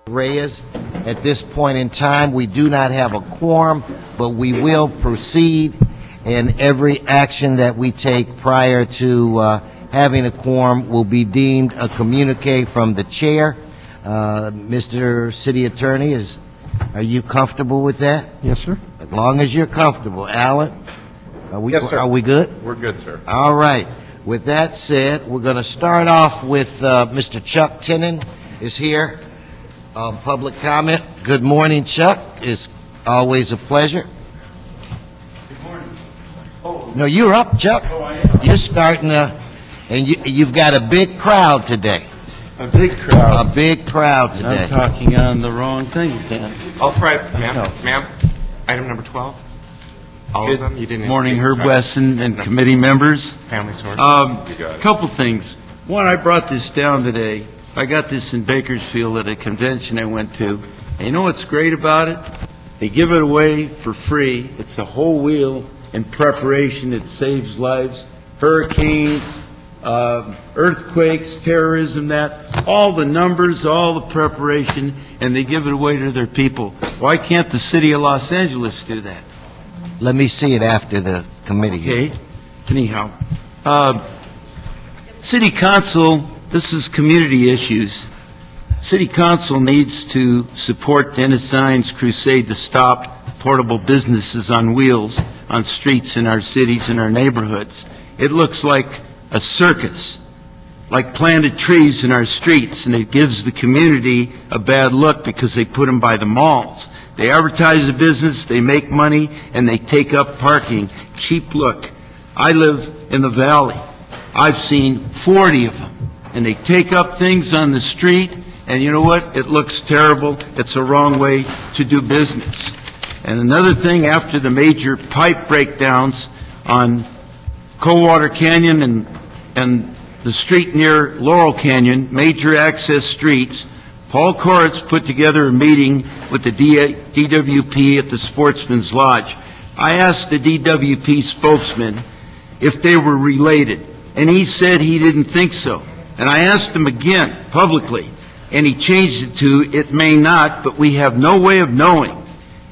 Reyes. At this point in time, we do not have a quorum, but we will proceed, and every action that we take prior to having a quorum will be deemed a communique from the chair. Mr. City Attorney, are you comfortable with that? Yes, sir. As long as you're comfortable. Alan? Yes, sir. Are we good? We're good, sir. All right. With that said, we're going to start off with Mr. Chuck Tinnen is here. Public comment. Good morning, Chuck. It's always a pleasure. Good morning. Oh, No, you're up, Chuck. I am. You're starting and you've got a big crowd today. A big crowd. A big crowd today. I'm talking on the wrong thing, then. All right, ma'am. No. Ma'am, item number 12? All of them? You didn't... Good morning, Herb Wesson and committee members. Family source? You got it. Couple things. One, I brought this down today. I got this in Bakersfield at a convention I went to. And you know what's great about it? They give it away for free. It's a whole wheel in preparation. It saves lives. Hurricanes, earthquakes, terrorism, all the numbers, all the preparation, and they give it away to their people. Why can't the city of Los Angeles do that? Let me see it after the committee. Okay, anyhow. City Council, this is community issues. City Council needs to support Dennis Zines' crusade to stop portable businesses on wheels on streets in our cities and our neighborhoods. It looks like a circus, like planted trees in our streets, and it gives the community a bad look because they put them by the malls. They advertise the business, they make money, and they take up parking. Cheap look. I live in the valley. I've seen 40 of them, and they take up things on the street, and you know what? It looks terrible. It's a wrong way to do business. And another thing, after the major pipe breakdowns on Coldwater Canyon and the street near Laurel Canyon, major access streets, Paul Koritz put together a meeting with the DWP at the Sportsman's Lodge. I asked the DWP spokesman if they were related, and he said he didn't think so. And I asked him again, publicly, and he changed it to, it may not, but we have no way of knowing.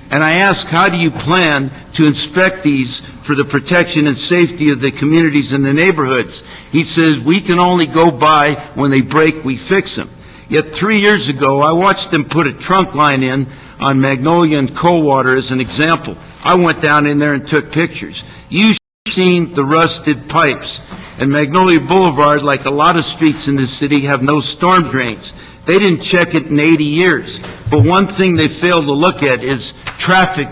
And I asked, how do you plan to inspect these for the protection and safety of the communities and the neighborhoods? He says, we can only go by when they break, we fix them. Yet 3 years ago, I watched them put a trunk line in on Magnolia and Coldwater as an example. I went down in there and took pictures. You've seen the rusted pipes. And Magnolia Boulevard, like a lot of streets in this city, have no storm drains. They didn't check it in 80 years. But one thing they failed to look at is traffic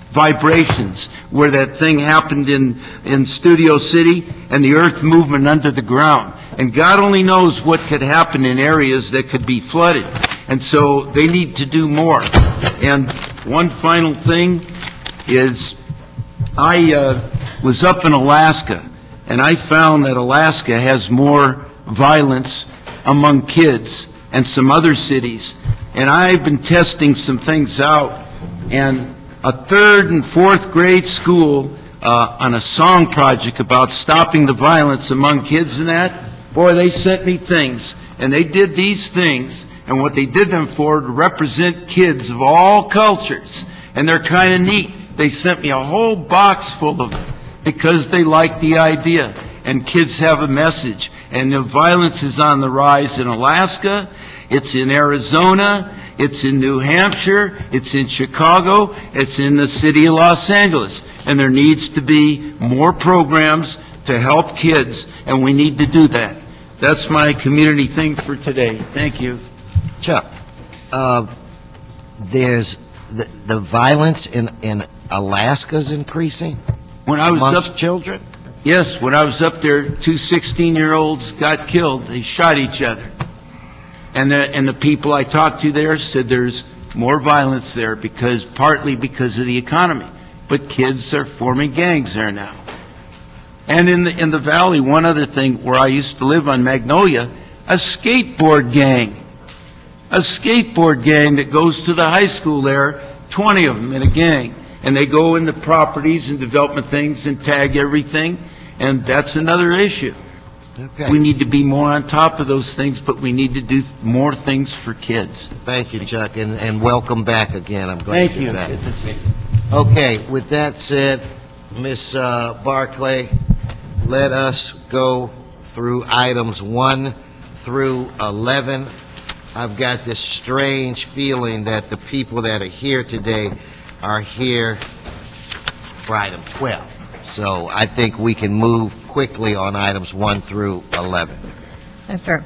vibrations, where that thing happened in Studio City and the earth movement under the ground. And God only knows what could happen in areas that could be flooded. And so they need to do more. And one final thing is, I was up in Alaska, and I found that Alaska has more violence among kids and some other cities. And I've been testing some things out, and a 3rd and 4th grade school on a song project about stopping the violence among kids and that, boy, they sent me things, and they did these things, and what they did them for, to represent kids of all cultures, and they're kind of neat. They sent me a whole box full of them because they like the idea, and kids have a message, and the violence is on the rise in Alaska, it's in Arizona, it's in New Hampshire, it's in Chicago, it's in the city of Los Angeles, and there needs to be more programs to help kids, and we need to do that. That's my community thing for today. Thank you. Chuck, there's the violence in Alaska's increasing When I was amongst up, children? yes, when I was up there, 2 16-year-olds got killed. They shot each other. And the people I talked to there said there's more violence there partly because of the economy. But kids are forming gangs there now. And in the valley, one other thing, where I used to live on Magnolia, a skateboard gang that goes to the high school there, 20 of them in a gang. And they go into properties and development things and tag everything. And that's another issue. Okay. We need to be more on top of those things, but we need to do more things for kids. Thank you, Chuck, and welcome back again. I'm glad Thank you're you. back. Good to see you. Okay, with that said, Ms. Barclay, let us go through items 1 through 11. I've got this strange feeling that the people that are here today are here for item 12. So I think we can move quickly on items 1 through 11. Yes, sir.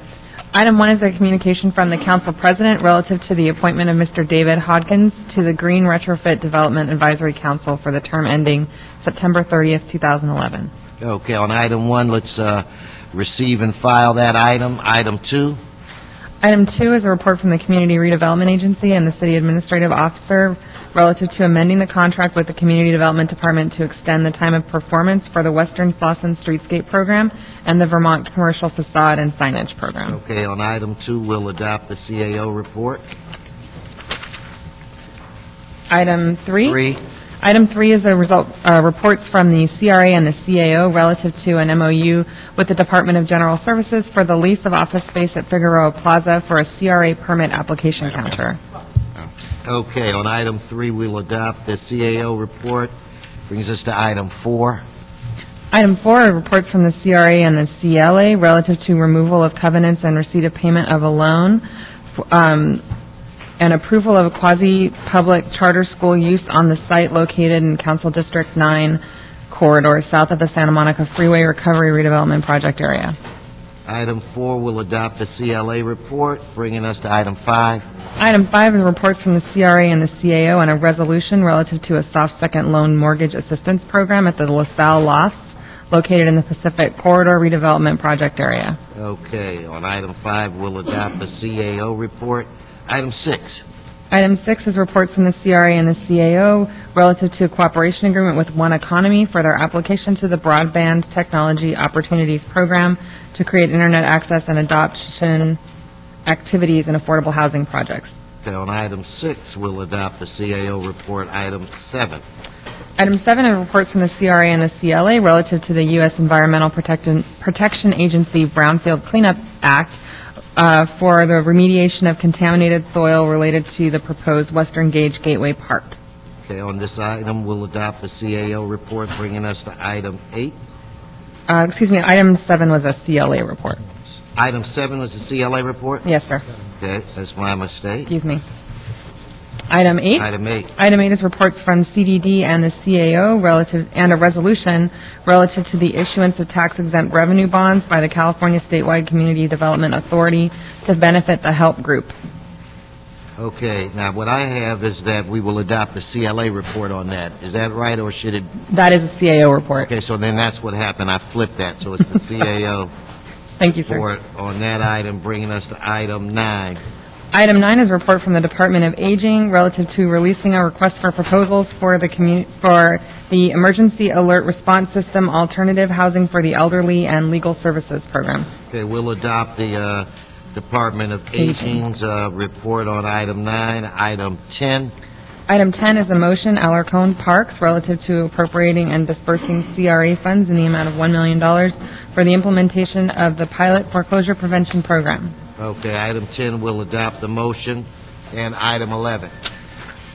Item 1 is a communication from the council president relative to the appointment of Mr. David Hodgins to the Green Retrofit Development Advisory Council for the term ending September 30th, 2011. Okay, on item 1, let's receive and file that item. Item 2. Item 2 is a report from the Community Redevelopment Agency and the City Administrative Officer relative to amending the contract with the Community Development Department to extend the time of performance for the Western Slauson Streetscape Program and the Vermont Commercial Facade and Signage Program. Okay, on item 2, we'll adopt the CAO report. Item 3. 3. Item 3 is reports from the CRA and the CAO relative to an MOU with the Department of General Services for the lease of office space at Figueroa Plaza for a CRA permit application counter. Okay, on item 3, we'll adopt the CAO report. Brings us to item 4. Item 4 are reports from the CRA and the CLA relative to removal of covenants and receipt of payment of a loan, and approval of a quasi-public charter school use on the site located in Council District 9 corridor south of the Santa Monica Freeway Recovery Redevelopment Project area. Item 4 will adopt the CLA report, bringing us to item 5. Item 5 is reports from the CRA and the CAO and a resolution relative to a soft second loan mortgage assistance program at the LaSalle Lofts located in the Pacific Corridor Redevelopment Project area. Okay, on item 5, we'll adopt the CAO report. Item 6. Item 6 is reports from the CRA and the CAO relative to a cooperation agreement with One Economy for their application to the Broadband Technology Opportunities Program to create internet access and adoption activities in affordable housing projects. Okay, on item 6, we'll adopt the CAO report. Item 7. Item 7 are reports from the CRA and the CLA relative to the U.S. Environmental Protection Agency Brownfield Cleanup Act for the remediation of contaminated soil related to the proposed Western Gage Gateway Park. Okay, on this item, we'll adopt the CAO report, bringing us to item 8. Item 7 was a CLA report. Item 7 was the CLA report? Yes, sir. Okay, that's my mistake. Excuse me. Item 8. Item 8. Item 8 is reports from CDD and the CAO relative, and a resolution relative to the issuance of tax-exempt revenue bonds by the California Statewide Community Development Authority to benefit the HELP Group. Okay, now what I have is that we will adopt the CLA report on that. Is that right, or should it? That is a CAO report. Okay, so then that's what happened. I flipped that, so it's the CAO Thank you, sir. report on that item, bringing us to item 9. Item 9 is a report from the Department of Aging relative to releasing a request for proposals for the Emergency Alert Response System Alternative Housing for the Elderly and Legal Services Programs. Okay, we'll adopt the Department of Aging's report on item 9. Item 10. Item 10 is a motion, Alarcon Parks, relative to appropriating and dispersing CRA funds in the amount of $1 million for the implementation of the pilot foreclosure prevention program. Okay, item 10 will adopt the motion. And item 11.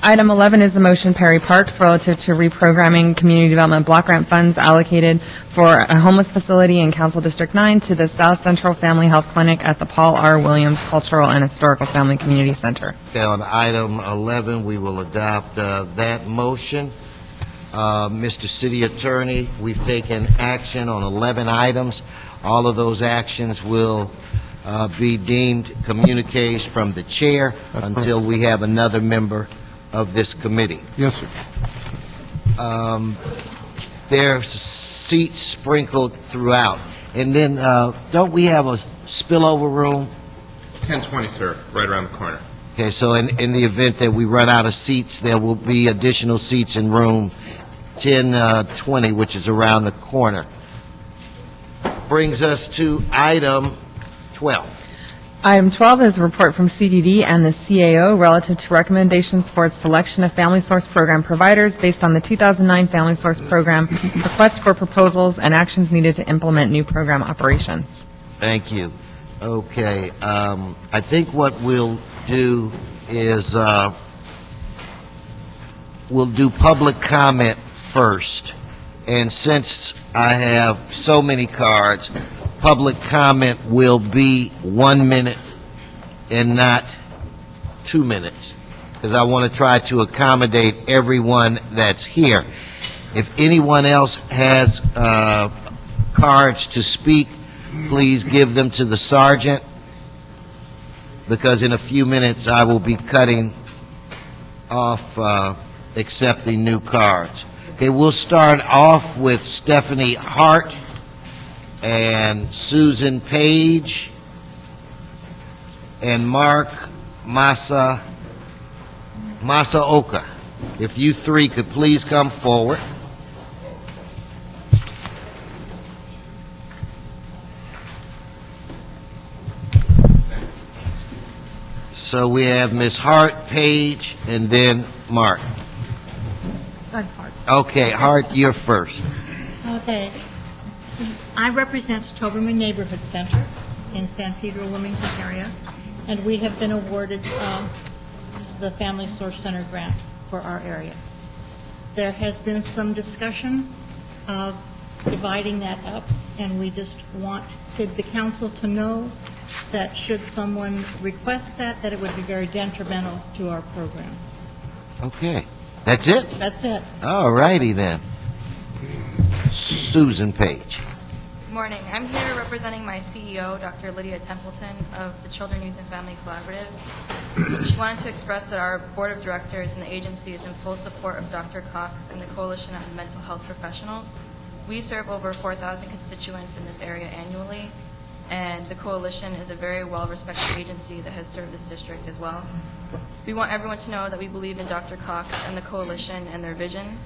Item 11 is a motion, Perry Parks, relative to reprogramming community development block grant funds allocated for a homeless facility in Council District 9 to the South Central Family Health Clinic at the Paul R. Williams Cultural and Historical Family Community Center. Okay, on item 11, we will adopt that motion. Mr. City Attorney, we've taken action on 11 items. All of those actions will be deemed communiques from the chair until we have another member of this committee. Yes, sir. There's seats sprinkled throughout. And then, don't we have a spillover room? 1020, sir, right around the corner. Okay, so in the event that we run out of seats, there will be additional seats in room 1020, which is around the corner. Brings us to item 12. Item 12 is a report from CDD and the CAO relative to recommendations for its selection of Family Source Program providers based on the 2009 Family Source Program, request for proposals, and actions needed to implement new program operations. Thank you. Okay, I think what we'll do is, we'll do public comment first. And since I have so many cards, public comment will be 1 minute and not 2 minutes, because I want to try to accommodate everyone that's here. If anyone else has cards to speak, please give them to the sergeant, because in a few minutes I will be cutting off accepting new cards. Okay, we'll start off with Stephanie Hart and Susan Page and Mark Masaoka. If you three could please come forward. So we have Ms. Hart, Page, and then Mark. I'm Hart. Okay, Hart, you're first. Okay. I represent Toberman Neighborhood Center in San Pedro, Wilmington area, and we have been awarded the Family Source Center grant for our area. There has been some discussion of dividing that up, and we just wanted the council to know that should someone request that it would be very detrimental to our program. Okay, that's it? That's it. All righty then. Susan Page. Good morning. I'm here representing my CEO, Dr. Lydia Templeton of the Children, Youth, and Family Collaborative. She wanted to express that our board of directors and the agency is in full support of Dr. Cox and the Coalition of Mental Health Professionals. We serve over 4,000 constituents in this area annually, and the Coalition is a very well-respected agency that has served this district as well. We want everyone to know that we believe in Dr. Cox and the Coalition and their vision.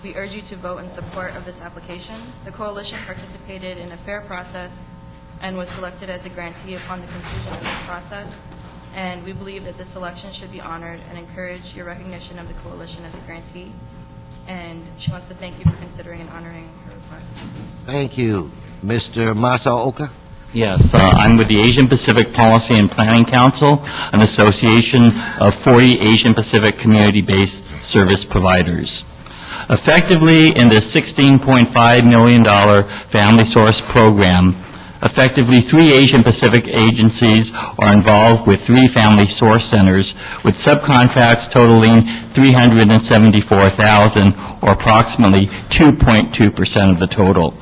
We urge you to vote in support of this application. The Coalition participated in a fair process and was selected as a grantee upon the conclusion of this process, and we believe that this selection should be honored and encourage your recognition of the Coalition as a grantee. And she wants to thank you for considering and honoring her request. Thank you. Mr. Masaoka? Yes, I'm with the Asian Pacific Policy and Planning Council, an association of 40 Asian Pacific community-based service providers. Effectively, in this $16.5 million Family Source program, effectively 3 Asian Pacific agencies are involved with 3 Family Source centers, with subcontracts totaling $374,000, or approximately 2.2% of the total.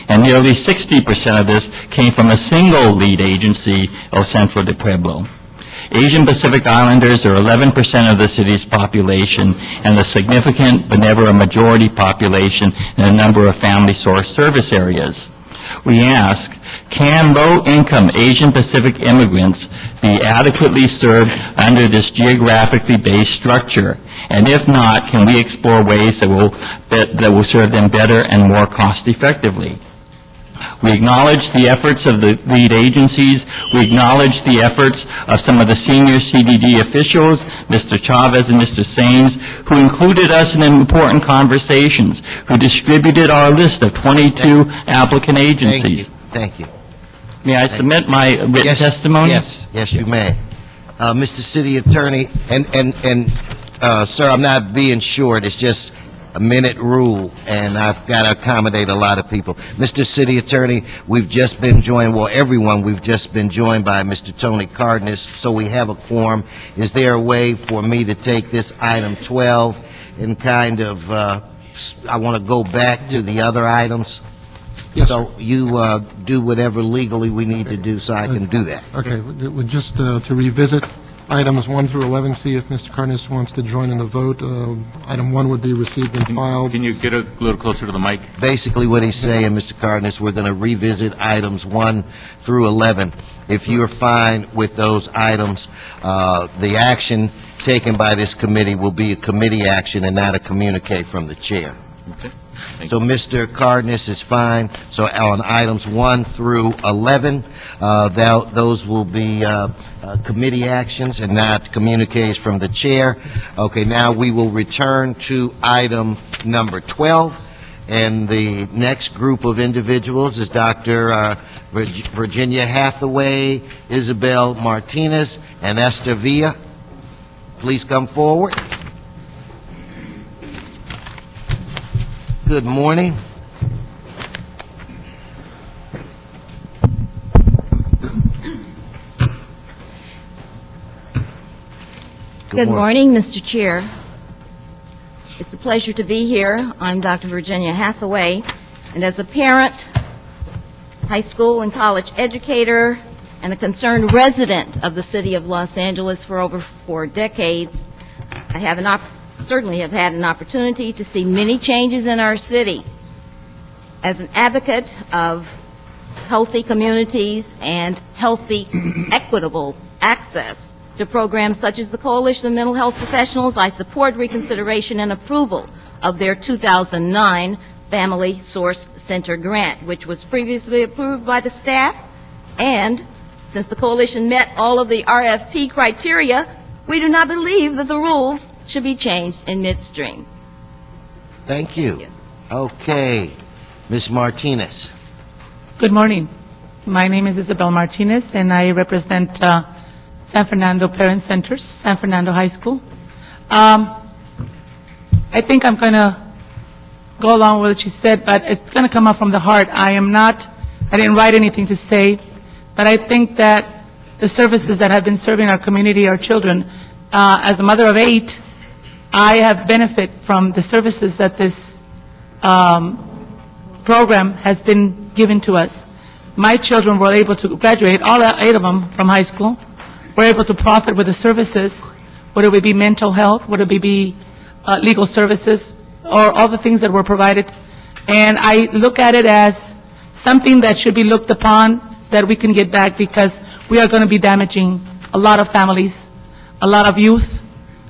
And nearly 60% of this came from a single lead agency, El Centro de Pueblo. Asian Pacific Islanders are 11% of the city's population and a significant but never a majority population in a number of Family Source service areas. We ask, can low-income Asian Pacific immigrants be adequately served under this geographically based structure? And if not, can we explore ways that will serve them better and more cost-effectively? We acknowledge the efforts of the lead agencies. We acknowledge the efforts of some of the senior CDD officials, Mr. Chavez and Mr. Saines, who included us in important conversations, who distributed our list of 22 applicant agencies. Thank you. May I submit my written testimony? Yes, you may. Mr. City Attorney, and sir, I'm not being short, it's just a minute rule, and I've got to accommodate a lot of people. Mr. City Attorney, we've just been joined, we've just been joined by Mr. Tony Cardenas, so we have a quorum. Is there a way for me to take this item 12 and kind of, I want to go back to the other items? Yes, So you do whatever legally we need to do so I can do that. Okay, just to revisit items 1 through 11, see if Mr. Cardenas wants to join in the vote. Item 1 would be received and filed. Can you get a little closer to the mic? Basically what he's saying, Mr. Cardenas, we're going to revisit items 1 through 11. If you're fine with those items, the action taken by this committee will be a committee action and not a communique from the chair. Okay. So Mr. Cardenas is fine. So on items 1 through 11, those will be committee actions and not communiques from the chair. Okay, now we will return to item number 12, And the next group of individuals is Dr. Virginia Hathaway, Isabel Martinez, and Esther Villa. Please come forward. Good morning. Good morning, Mr. Chair. It's a pleasure to be here. I'm Dr. Virginia Hathaway, and as a parent, high school and college educator, and a concerned resident of the city of Los Angeles for over 4 decades, I certainly have had an opportunity to see many changes in our city. As an advocate of healthy communities and healthy, equitable access to programs such as the Coalition of Mental Health Professionals, I support reconsideration and approval of their 2009 Family Source Center grant, which was previously approved by the staff. And since the coalition met all of the RFP criteria, we do not believe that the rules should be changed in midstream. Thank you. Okay. Ms. Martinez. Good morning. My name is Isabel Martinez, and I represent San Fernando Parent Centers, San Fernando High School. I think I'm going to go along with what she said, but it's going to come out from the heart. I didn't write anything to say, but I think that the services that have been serving our community, our children, as a mother of 8, I have benefit from the services that this program has been given to us. My children were able to graduate, all 8 of them, from high school. We're able to profit with the services, whether it be mental health, whether it be legal services, or all the things that were provided. And I look at it as something that should be looked upon, that we can get back, because we are going to be damaging a lot of families, a lot of youth,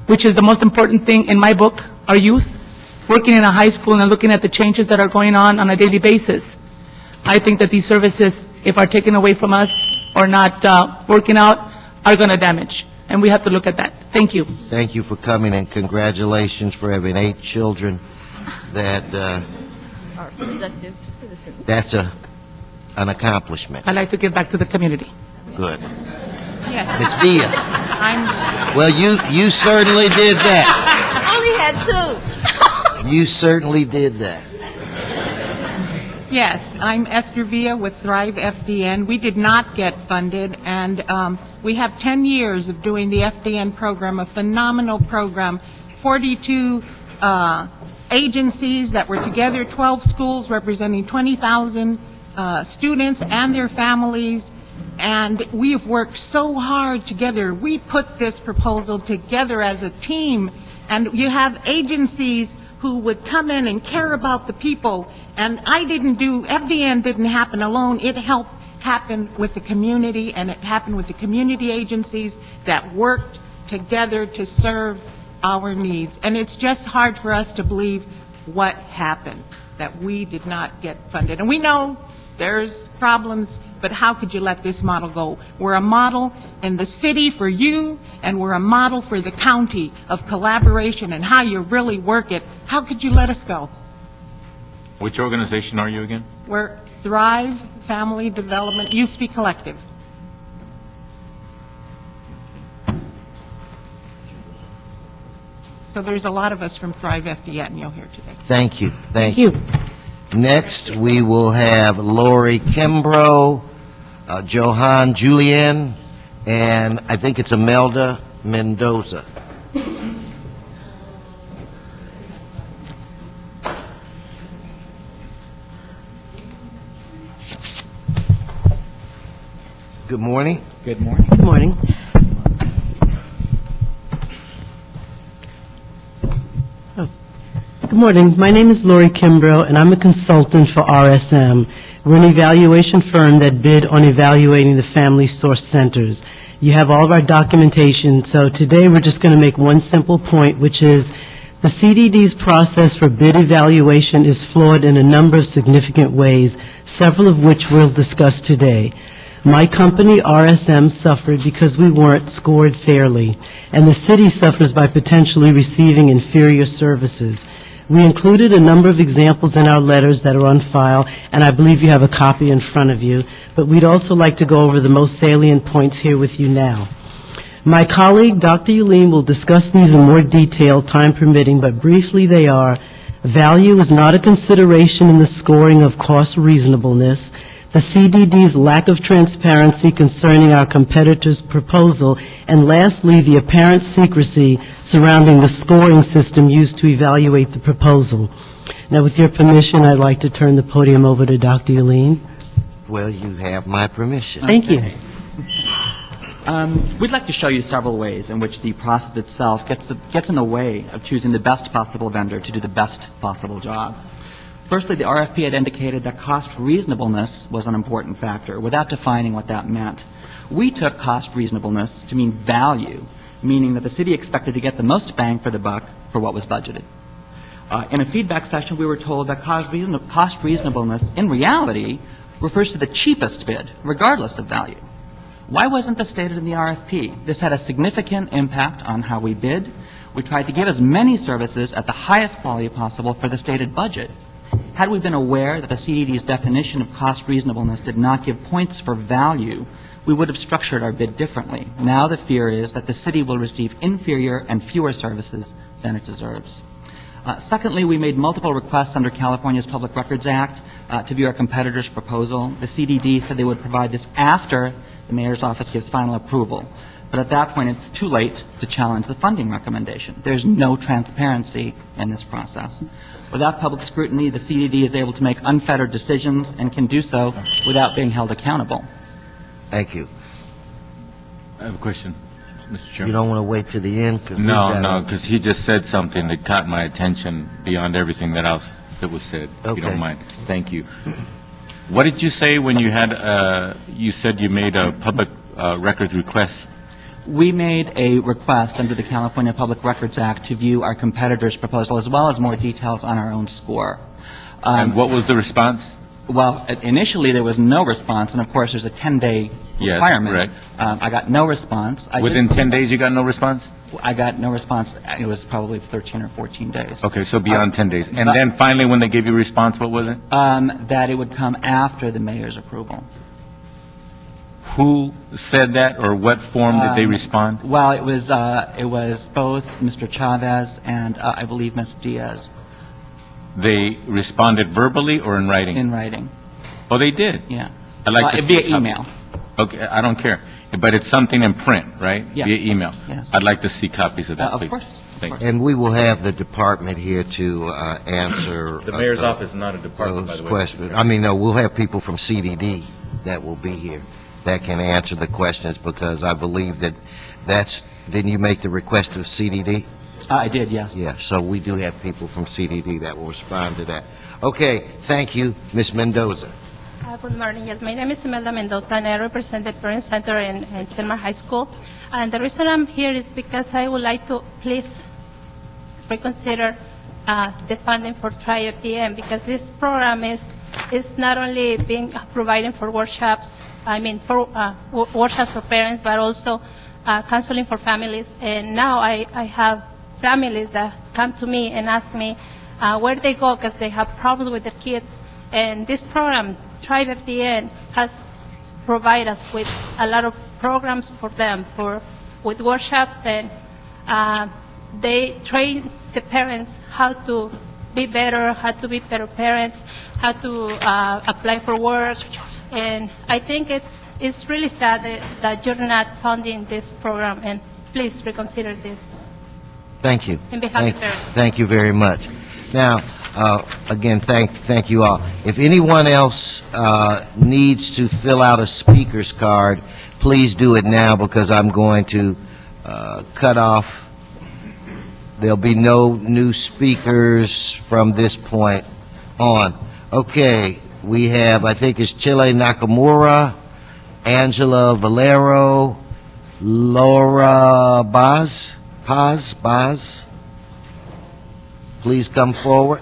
which is the most important thing in my book, our youth, working in a high school and looking at the changes that are going on a daily basis. I think that these services, if are taken away from us or not working out, are going to damage, and we have to look at that. Thank you. Thank you for coming, and congratulations for having 8 children. Our productive citizens. That's an accomplishment. I'd like to give back to the community. Good. Yes. Ms. Villa. Well, you certainly did that. I only had 2. You certainly did that. Yes, I'm Esther Villa with Thrive FDN. We did not get funded, and we have 10 years of doing the FDN program, a phenomenal program, 42 agencies that were together, 12 schools representing 20,000 students and their families, and we have worked so hard together. We put this proposal together as a team, and you have agencies who would come in and care about the people. And FDN didn't happen alone. It helped happen with the community, and it happened with the community agencies that worked together to serve our needs. And it's just hard for us to believe what happened, that we did not get funded. And we know there's problems, but how could you let this model go? We're a model in the city for you, and we're a model for the county of collaboration and how you really work it. How could you let us go? Which organization are you again? We're Thrive Family Development USP Collective. So there's a lot of us from Thrive FDN you'll hear today. Thank you. Thank you. Next, we will have Lori Kimbrough, Johan Julian, and I think it's Imelda Mendoza. Good morning. Good morning. Good morning. Good morning. My name is Lori Kimbrough, and I'm a consultant for RSM. We're an evaluation firm that bid on evaluating the family source centers. You have all of our documentation, so today we're just going to make one simple point, which is the CDD's process for bid evaluation is flawed in a number of significant ways, several of which we'll discuss today. My company, RSM, suffered because we weren't scored fairly, and the city suffers by potentially receiving inferior services. We included a number of examples in our letters that are on file, and I believe you have a copy in front of you, but we'd also like to go over the most salient points here with you now. My colleague, Dr. Uline, will discuss these in more detail, time permitting, but briefly they are: value is not a consideration in the scoring of cost reasonableness, the CDD's lack of transparency concerning our competitor's proposal, and lastly, the apparent secrecy surrounding the scoring system used to evaluate the proposal. Now, with your permission, I'd like to turn the podium over to Dr. Uline. Well, you have my permission. Thank you. We'd like to show you several ways in which the process itself gets in the way of choosing the best possible vendor to do the best possible job. Firstly, the RFP had indicated that cost reasonableness was an important factor, without defining what that meant. We took cost reasonableness to mean value, meaning that the city expected to get the most bang for the buck for what was budgeted. In a feedback session, we were told that cost reasonableness, in reality, refers to the cheapest bid, regardless of value. Why wasn't this stated in the RFP? This had a significant impact on how we bid. We tried to give as many services at the highest quality possible for the stated budget. Had we been aware that the CDD's definition of cost reasonableness did not give points for value, we would have structured our bid differently. Now the fear is that the city will receive inferior and fewer services than it deserves. Secondly, we made multiple requests under California's Public Records Act to view our competitor's proposal. The CDD said they would provide this after the mayor's office gives final approval. But at that point, it's too late to challenge the funding recommendation. There's no transparency in this process. Without public scrutiny, the CDD is able to make unfettered decisions and can do so without being held accountable. Thank you. I have a question, Mr. Chairman. You don't want to wait to the end? No, because he just said something that caught my attention beyond everything that else that was said, if you don't mind. Thank you. What did you say when you had, you said you made a public records request? We made a request under the California Public Records Act to view our competitor's proposal, as well as more details on our own score. And what was the response? Well, initially there was no response, and of course there's a 10-day requirement. Yes, correct. I got no response. Within 10 days you got no response? I got no response. It was probably 13 or 14 days. Okay, so beyond 10 days. And then finally when they gave you a response, what was it? That it would come after the mayor's approval. Who said that, or what form did they respond? Well, it was both Mr. Chavez and I believe Ms. Diaz. They responded verbally or in writing? In writing. Oh, they did? Yeah. I'd like to via see a copy. email. Okay, I don't care. But it's something in print, right? Yeah. Via email? Yes. I'd like to see copies of that, Of please. course. Thank you. And we will have the department here to answer. The mayor's office is not a department, by those the way. questions. I mean, no, we'll have people from CDD that will be here that can answer the questions, because I believe didn't you make the request of CDD? I did, yes. Yeah, so we do have people from CDD that will respond to that. Okay, thank you. Ms. Mendoza. Good morning. Yes, my name is Imelda Mendoza, and I represent the Parent Center in Selmar High School. And the reason I'm here is because I would like to please reconsider the funding for TRIFDM, because this program is not only being providing for workshops, workshops for parents, but also counseling for families. And now I have families that come to me and ask me where they go because they have problems with their kids. And this program, TRIFDM, has provided us with a lot of programs for them, with workshops, and they train the parents how to be better, how to be better parents, how to apply for work. And I think it's really sad that you're not funding this program, and please reconsider this. Thank you. In behalf of parents. Thank you very much. Now, again, thank you all. If anyone else needs to fill out a speaker's card, please do it now, because I'm going to cut off. There'll be no new speakers from this point on. Okay, we have, I think it's Chile Nakamura, Angela Valero, Laura Paz. Please come forward.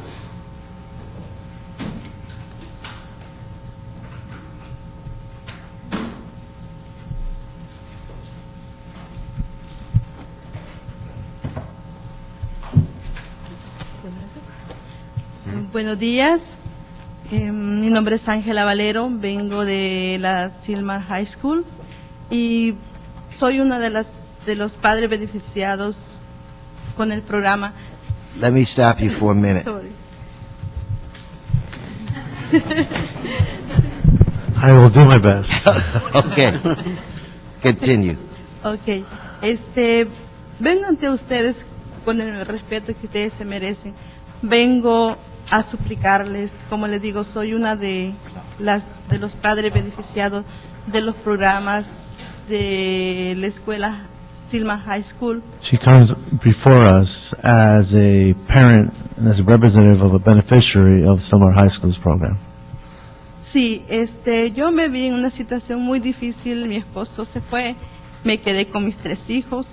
Buenos días. Mi nombre es Ángela Valero, vengo de la Silmar High School y soy una de los padres beneficiados con el programa. Let me stop you for a minute. Sorry. I will do my best. Okay. Continue. Okay. Vengo ante ustedes con el respeto que ustedes se merecen. Vengo a suplicarles, como les digo, soy una de los padres beneficiados de los programas de la escuela Silmar High School. She comes before us as a parent and as a representative of a beneficiary of Silmar High School's program. Sí, yo me vi en una situación muy difícil, mi esposo se fue, me quedé con mis 3 hijos,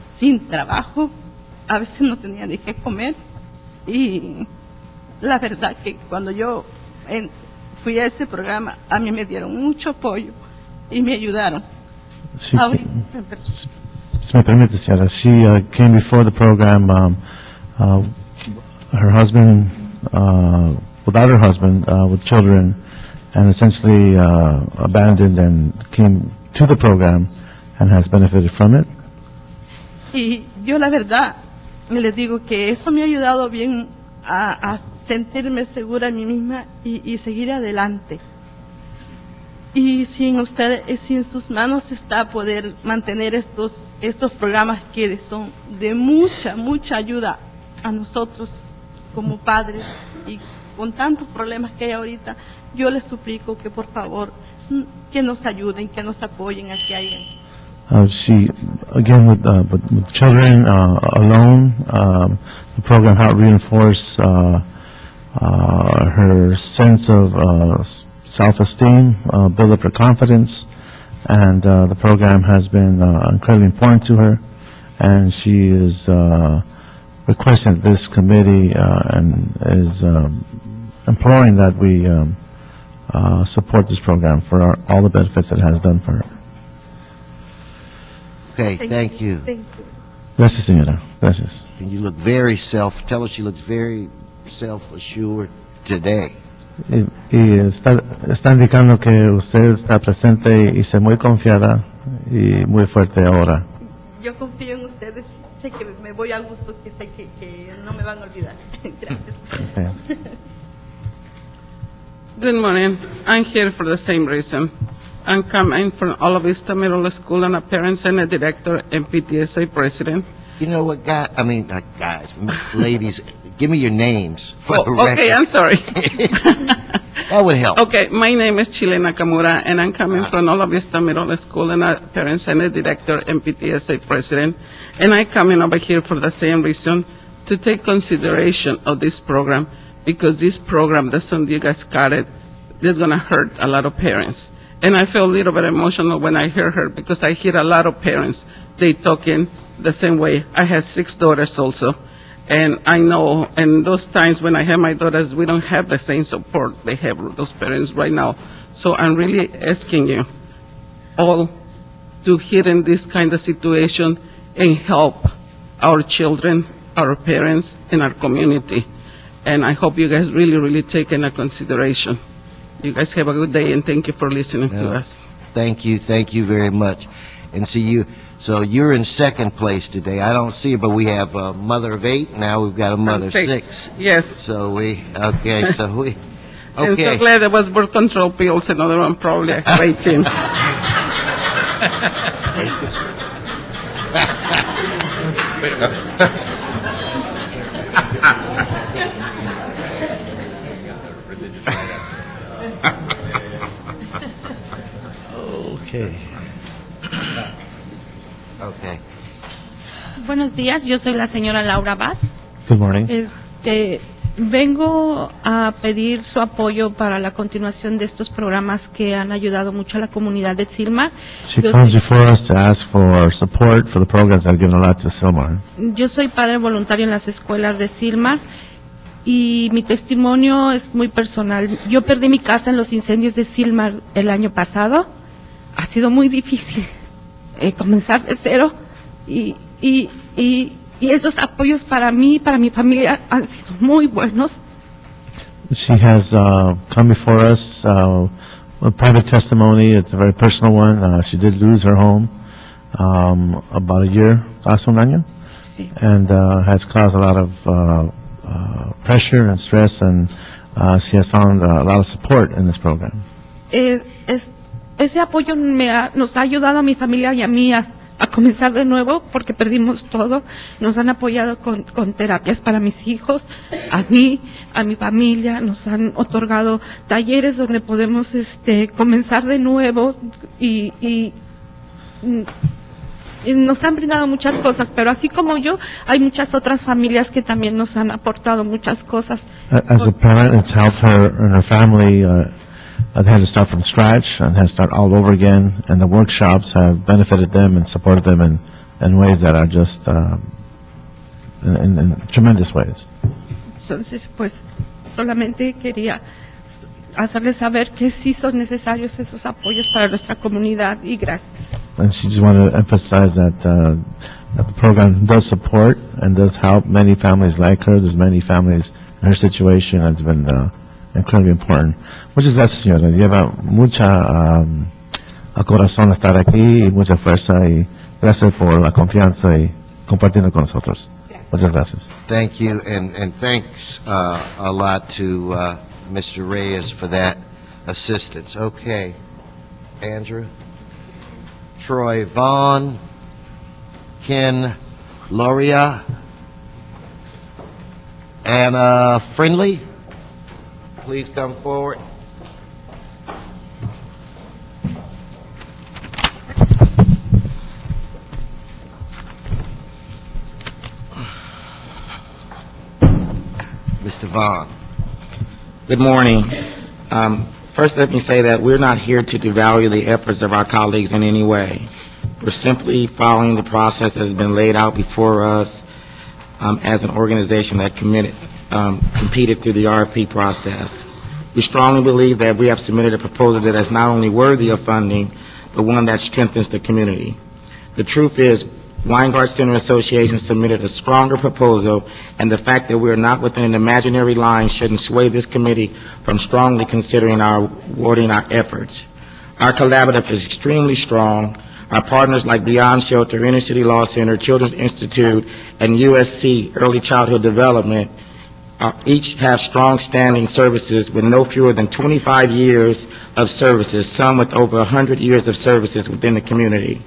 sin trabajo, a veces no tenía ni qué comer, y la verdad que cuando yo fui a ese programa, a mí me dieron mucho apoyo y me ayudaron. Si me permite, señora, she came before the program, her husband, without her husband, with children, and essentially abandoned and came to the program and has benefited from it. Y yo la verdad, les digo que eso me ha ayudado bien a sentirme segura en mí misma y seguir adelante. Y sin ustedes, sin sus manos está poder mantener estos programas que son de mucha ayuda a nosotros como padres, y con tantos problemas que hay ahorita, yo les suplico que por favor que nos ayuden, que nos apoyen a que hayan. She, again, with children alone, the program helped reinforce her sense of self-esteem, build up her confidence, and the program has been incredibly important to her, and she is requesting this committee and is imploring that we support this program for all the benefits it has done for her. Okay, thank you. Thank you. Gracias, señora. Gracias. And you look tell her she looks very self-assured today. Y está indicando que usted está presente y se muy confiada y muy fuerte ahora. Yo confío en ustedes, sé que me voy a gusto, que sé que no me van a olvidar. Gracias. Okay. Good morning. I'm here for the same reason. I'm coming from Ola Vista Middle School and a parent senate director and PTSA president. You know what, guys, ladies, give me your names for the record. Okay, I'm sorry. That would help. Okay, my name is Chile Nakamura, and I'm coming from Ola Vista Middle School and a parent senate director and PTSA president. And I'm coming over here for the same reason, to take consideration of this program, because this program, the son you guys got it, is going to hurt a lot of parents. And I feel a little bit emotional when I hear her, because I hear a lot of parents, they talking the same way. I have 6 daughters also. And I know in those times when I have my daughters, we don't have the same support they have those parents right now. So I'm really asking you all to hear in this kind of situation and help our children, our parents, and our community. And I hope you guys really take into consideration. You guys have a good day, and thank you for listening to us. Thank you very much. And so you're in second place today. I don't see her, but we have a mother of 8, now we've got a mother of 6. Yes. So we. I'm so glad there was birth control pills, another one probably a great team. Okay. Okay. Buenos días, yo soy la señora Laura Vaz. Good morning. Vengo a pedir su apoyo para la continuación de estos programas que han ayudado mucho a la comunidad de Silmar. She comes before us to ask for support for the programs that have given a lot to Silmar. Yo soy padre voluntario en las escuelas de Silmar y mi testimonio es muy personal. Yo perdí mi casa en los incendios de Silmar el año pasado. Ha sido muy difícil comenzar de cero y esos apoyos para mí, para mi familia han sido muy buenos She has come before us with private testimony. It's a very personal one. She did lose her home about a year, hace un año, and has caused a lot of pressure and stress, and she has found a lot of support in this program. Ese apoyo nos ha ayudado a mi familia y a mí a comenzar de nuevo porque perdimos todo. Nos han apoyado con terapias para mis hijos, a mí, a mi familia. Nos han otorgado talleres donde podemos comenzar de nuevo y nos han brindado muchas cosas, pero así como yo, hay muchas otras familias que también nos han aportado muchas cosas. As a parent, it's helped her and her family. They had to start from scratch and had to start all over again, and the workshops have benefited them and supported them in ways that are just in tremendous ways. Entonces, pues, solamente quería hacerles saber que sí son necesarios esos apoyos para nuestra comunidad y gracias. And she just wanted to emphasize that that the program does support and does help many families like her. There's many families in her situation that's been incredibly important. Muchas gracias, señora. Lleva mucha a corazón estar aquí y mucha fuerza, y gracias por la confianza y compartiendo con nosotros. Muchas gracias. Thank you, and thanks a lot to Mr. Reyes for that assistance. Okay, Andrew, Troy Vaughn, Ken Loria, Anna Friendly, please come forward. Mr. Vaughn. Good morning. First, let me say that we're not here to devalue the efforts of our colleagues in any way. We're simply following the process that has been laid out before us as an organization that competed through the RFP process. We strongly believe that we have submitted a proposal that is not only worthy of funding, but one that strengthens the community. The truth is, Weingart Center Association submitted a stronger proposal, and the fact that we are not within an imaginary line shouldn't sway this committee from strongly considering awarding our efforts. Our collaborative is extremely strong. Our partners like Beyond Shelter, Inner City Law Center, Children's Institute, and USC Early Childhood Development each have strong standing services with no fewer than 25 years of services, some with over 100 years of services within the community.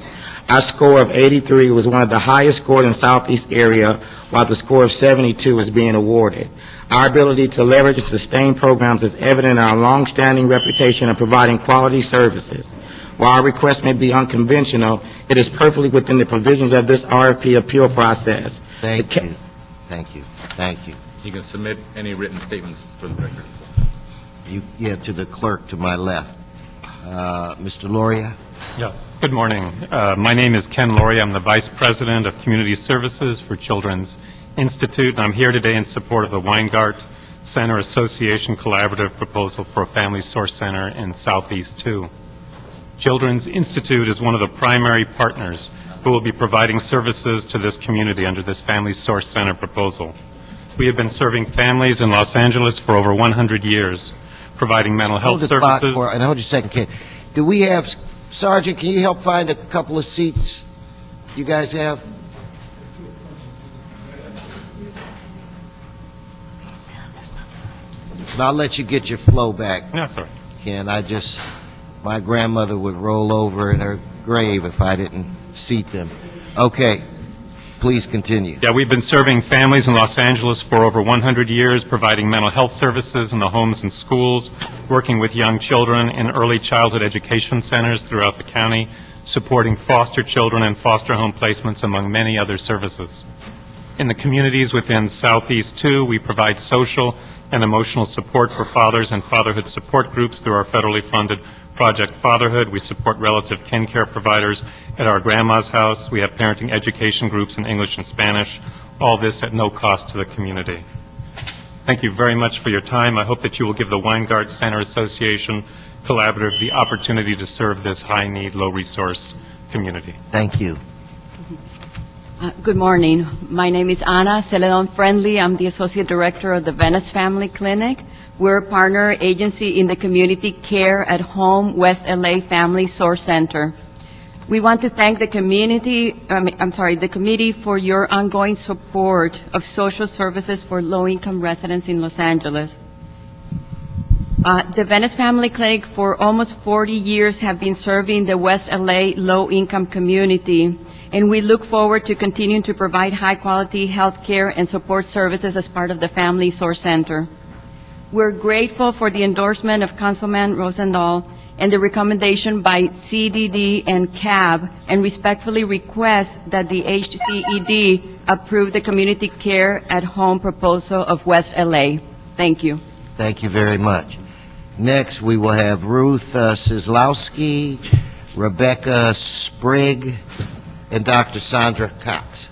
Our score of 83 was one of the highest scored in the Southeast area, while the score of 72 is being awarded. Our ability to leverage and sustain programs is evident in our long-standing reputation of providing quality services. While our request may be unconventional, it is perfectly within the provisions of this RFP appeal process. Thank you. Thank you. Thank you. You can submit any written statements for the record. To the clerk to my left. Mr. Loria? Yeah. Good morning. My name is Ken Loria. I'm the Vice President of Community Services for Children's Institute, and I'm here today in support of the Weingart Center Association Collaborative Proposal for a Family Source Center in Southeast 2. Children's Institute is one of the primary partners who will be providing services to this community under this Family Source Center proposal. We have been serving families in Los Angeles for over 100 years, providing mental health services. And hold just a second, Ken. Do we have, Sergeant, can you help find a couple of seats you guys have? And I'll let you get your flow back. Yeah, sorry. Ken, my grandmother would roll over in her grave if I didn't seat them. Okay. Please continue. Yeah, we've been serving families in Los Angeles for over 100 years, providing mental health services in the homes and schools, working with young children in early childhood education centers throughout the county, supporting foster children and foster home placements, among many other services. In the communities within Southeast 2, we provide social and emotional support for fathers and fatherhood support groups through our federally funded Project Fatherhood. We support relative kin care providers at our grandma's house. We have parenting education groups in English and Spanish, all this at no cost to the community. Thank you very much for your time. I hope that you will give the Weingart Center Association Collaborative the opportunity to serve this high-need, low-resource community. Thank you. Good morning. My name is Ana Celedon Friendly. I'm the Associate Director of the Venice Family Clinic. We're a partner agency in the Community Care at Home West LA Family Source Center. We want to thank the the committee for your ongoing support of social services for low-income residents in Los Angeles. The Venice Family Clinic for almost 40 years have been serving the West LA low-income community, and we look forward to continuing to provide high-quality health care and support services as part of the Family Source Center. We're grateful for the endorsement of Councilman Rosendahl and the recommendation by CDD and CAB, and respectfully request that the HCED approve the Community Care at Home proposal of West LA. Thank you. Thank you very much. Next, we will have Ruth Sislowski, Rebecca Sprigg, and Dr. Sandra Cox.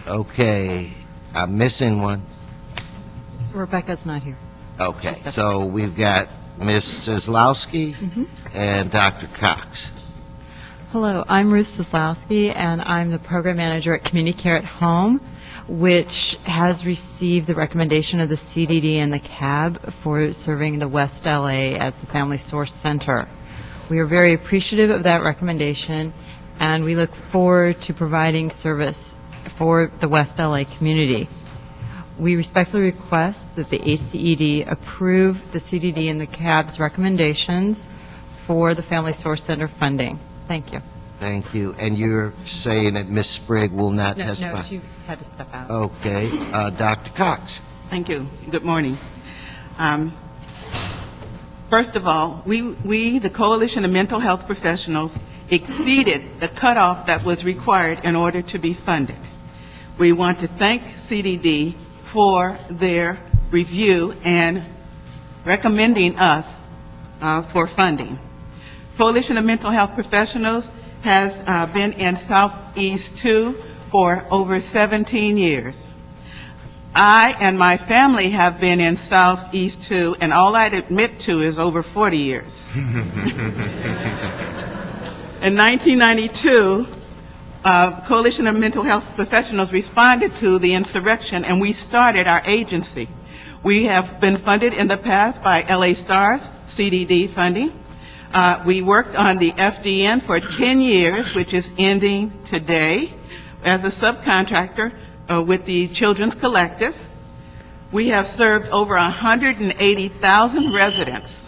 Okay, I'm missing one. Rebecca's not here. Okay, so we've got Ms. Sislowski and Dr. Cox. Hello, I'm Ruth Sislowski, and I'm the Program Manager at Community Care at Home, which has received the recommendation of the CDD and the CAB for serving the West LA as the Family Source Center. We are very appreciative of that recommendation, and we look forward to providing service for the West LA community. We respectfully request that the HCED approve the CDD and the CAB's recommendations for the Family Source Center funding. Thank you. Thank you. And you're saying that Ms. Sprigg will not testify? No, she had to step out. Okay. Dr. Cox. Thank you. Good morning. First of all, we, the Coalition of Mental Health Professionals, exceeded the cutoff that was required in order to be funded. We want to thank CDD for their review and recommending us for funding. Coalition of Mental Health Professionals has been in Southeast 2 for over 17 years. I and my family have been in Southeast 2, and all I'd admit to is over 40 years. In 1992, Coalition of Mental Health Professionals responded to the insurrection, and we started our agency. We have been funded in the past by LA Stars, CDD funding. We worked on the FDN for 10 years, which is ending today, as a subcontractor with the Children's Collective. We have served over 180,000 residents.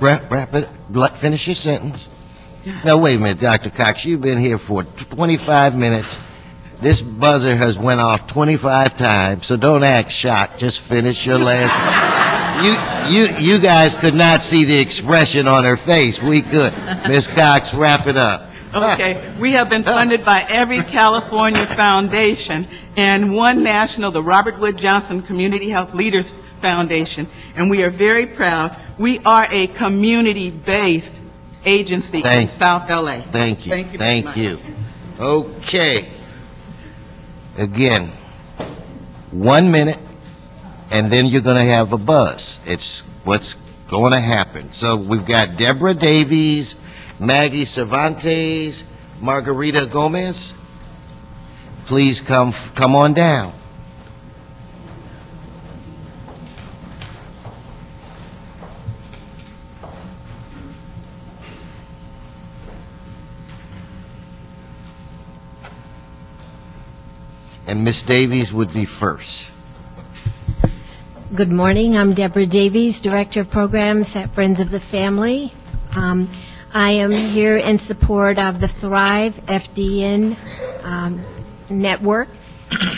Wrap it. Finish your sentence. No, wait a minute, Dr. Cox. You've been here for 25 minutes. This buzzer has went off 25 times, so don't act shocked. Just finish your last. You guys could not see the expression on her face. We could. Ms. Cox, wrap it up. Okay. We have been funded by every California foundation and one national, the Robert Wood Johnson Community Health Leaders Foundation, and we are very proud. We are a community-based agency in South LA. Thank you. Thank you. Thank you. Okay. Again, 1 minute, and then you're going to have a buzz. It's what's going to happen. So we've got Deborah Davies, Maggie Cervantes, Margarita Gomez. Please come on down. And Ms. Davies would be first. Good morning. I'm Deborah Davies, Director of Programs at Friends of the Family. I am here in support of the Thrive FDN network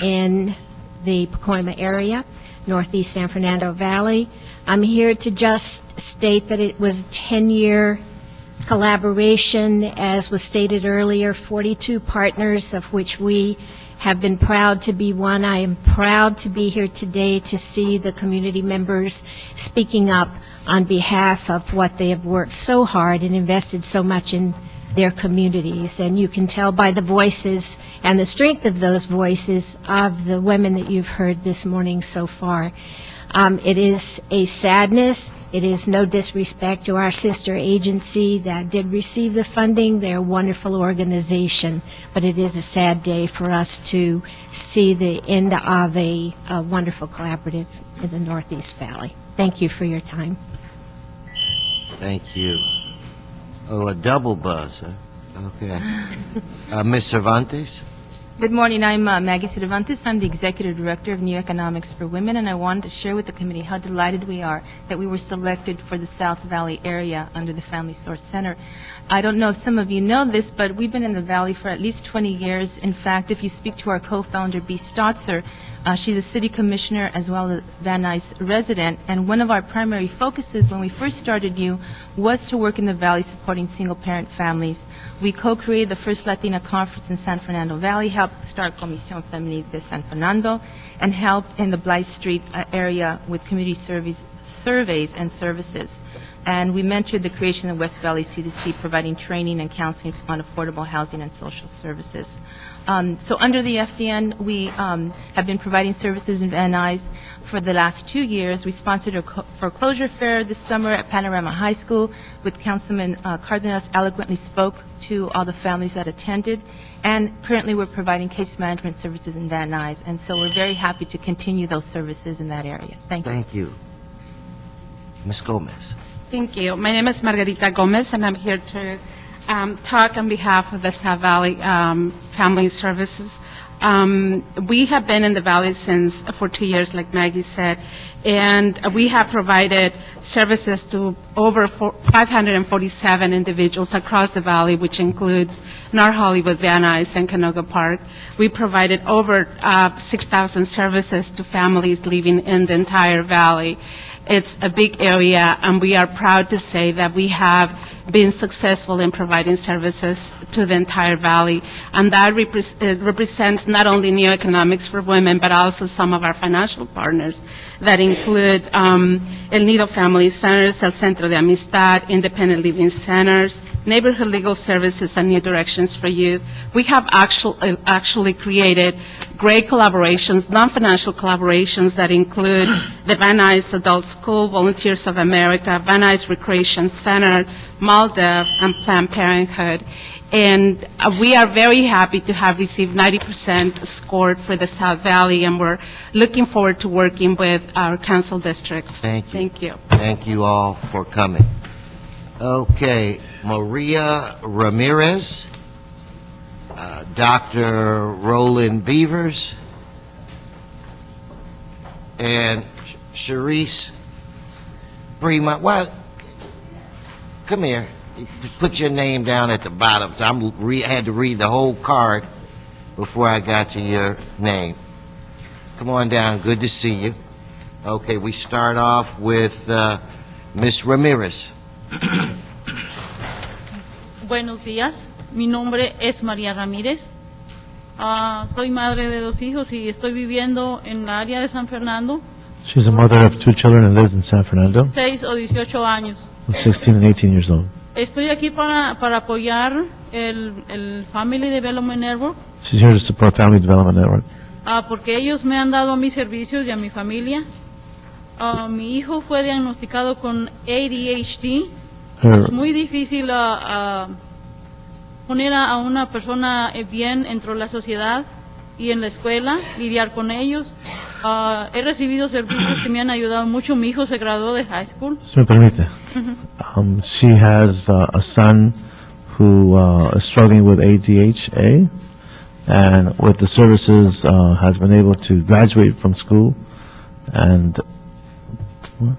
in the Pacoima area, Northeast San Fernando Valley. I'm here to just state that it was a 10-year collaboration, as was stated earlier, 42 partners, of which we have been proud to be one. I am proud to be here today to see the community members speaking up on behalf of what they have worked so hard and invested so much in their communities. And you can tell by the voices and the strength of those voices of the women that you've heard this morning so far. It is a sadness. It is no disrespect to our sister agency that did receive the funding. They're a wonderful organization, but it is a sad day for us to see the end of a wonderful collaborative in the Northeast Valley. Thank you for your time. Thank you. Oh, a double buzz, huh? Okay. Ms. Cervantes? Good morning. I'm Maggie Cervantes. I'm the Executive Director of New Economics for Women, and I wanted to share with the committee how delighted we are that we were selected for the South Valley area under the Family Source Center. I don't know if some of you know this, but we've been in the Valley for at least 20 years. In fact, if you speak to our co-founder, Bea Stotzer, she's a city commissioner as well as Van Nuys resident, and one of our primary focuses when we first started you was to work in the Valley supporting single-parent families. We co-created the first Latina conference in San Fernando Valley, helped start Comisión Femenil de San Fernando, and helped in the Blythe Street area with community surveys and services. And we mentored the creation of West Valley CDC, providing training and counseling on affordable housing and social services. So under the FDN, we have been providing services in Van Nuys for the last 2 years. We sponsored a foreclosure fair this summer at Panorama High School, with Councilman Cardenas eloquently spoke to all the families that attended. And currently we're providing case management services in Van Nuys. And so we're very happy to continue those services in that area. Thank you. Thank you. Ms. Gomez? Thank you. My name is Margarita Gomez, and I'm here to talk on behalf of the South Valley Family Services. We have been in the Valley for 2 years, like Maggie said, and we have provided services to over 547 individuals across the Valley, which includes North Hollywood, Van Nuys, and Canoga Park. We provided over 6,000 services to families living in the entire Valley. It's a big area, and we are proud to say that we have been successful in providing services to the entire Valley, and that represents not only New Economics for Women, but also some of our financial partners that include El Nido Family Centers, El Centro de Amistad, Independent Living Centers, Neighborhood Legal Services, and New Directions for Youth. We have actually created great collaborations, non-financial collaborations that include the Van Nuys Adult School, Volunteers of America, Van Nuys Recreation Center, MALDEV, and Planned Parenthood. And we are very happy to have received 90% scored for the South Valley, and we're looking forward to working with our council districts. Thank you. Thank you. Thank you all for coming. Okay, Maria Ramirez, Dr. Roland Beavers, and Sharice Fremont. Well, come here. Put your name down at the bottom. So I had to read the whole card before I got to your name. Come on down. Good to see you. Okay, we start off with Ms. Ramirez. Buenos días, mi nombre es María Ramírez, soy madre de 2 hijos y estoy viviendo en la área de San Fernando. She's a mother of 2 children and lives in San Fernando, 6 o 18 años. 16 and 18 years old. Estoy aquí para apoyar el Family Development Network, She's here to support Family Development Network. Porque ellos me han dado a mis servicios y a mi familia. Mi hijo fue diagnosticado con ADHD. Es muy difícil poner a una persona bien dentro de la sociedad y en la escuela, lidiar con ellos. He recibido servicios que me han ayudado mucho. Mi hijo se graduó de high school. Si me permite. She has a son who is struggling with ADHD, and with the services has been able to graduate from school. And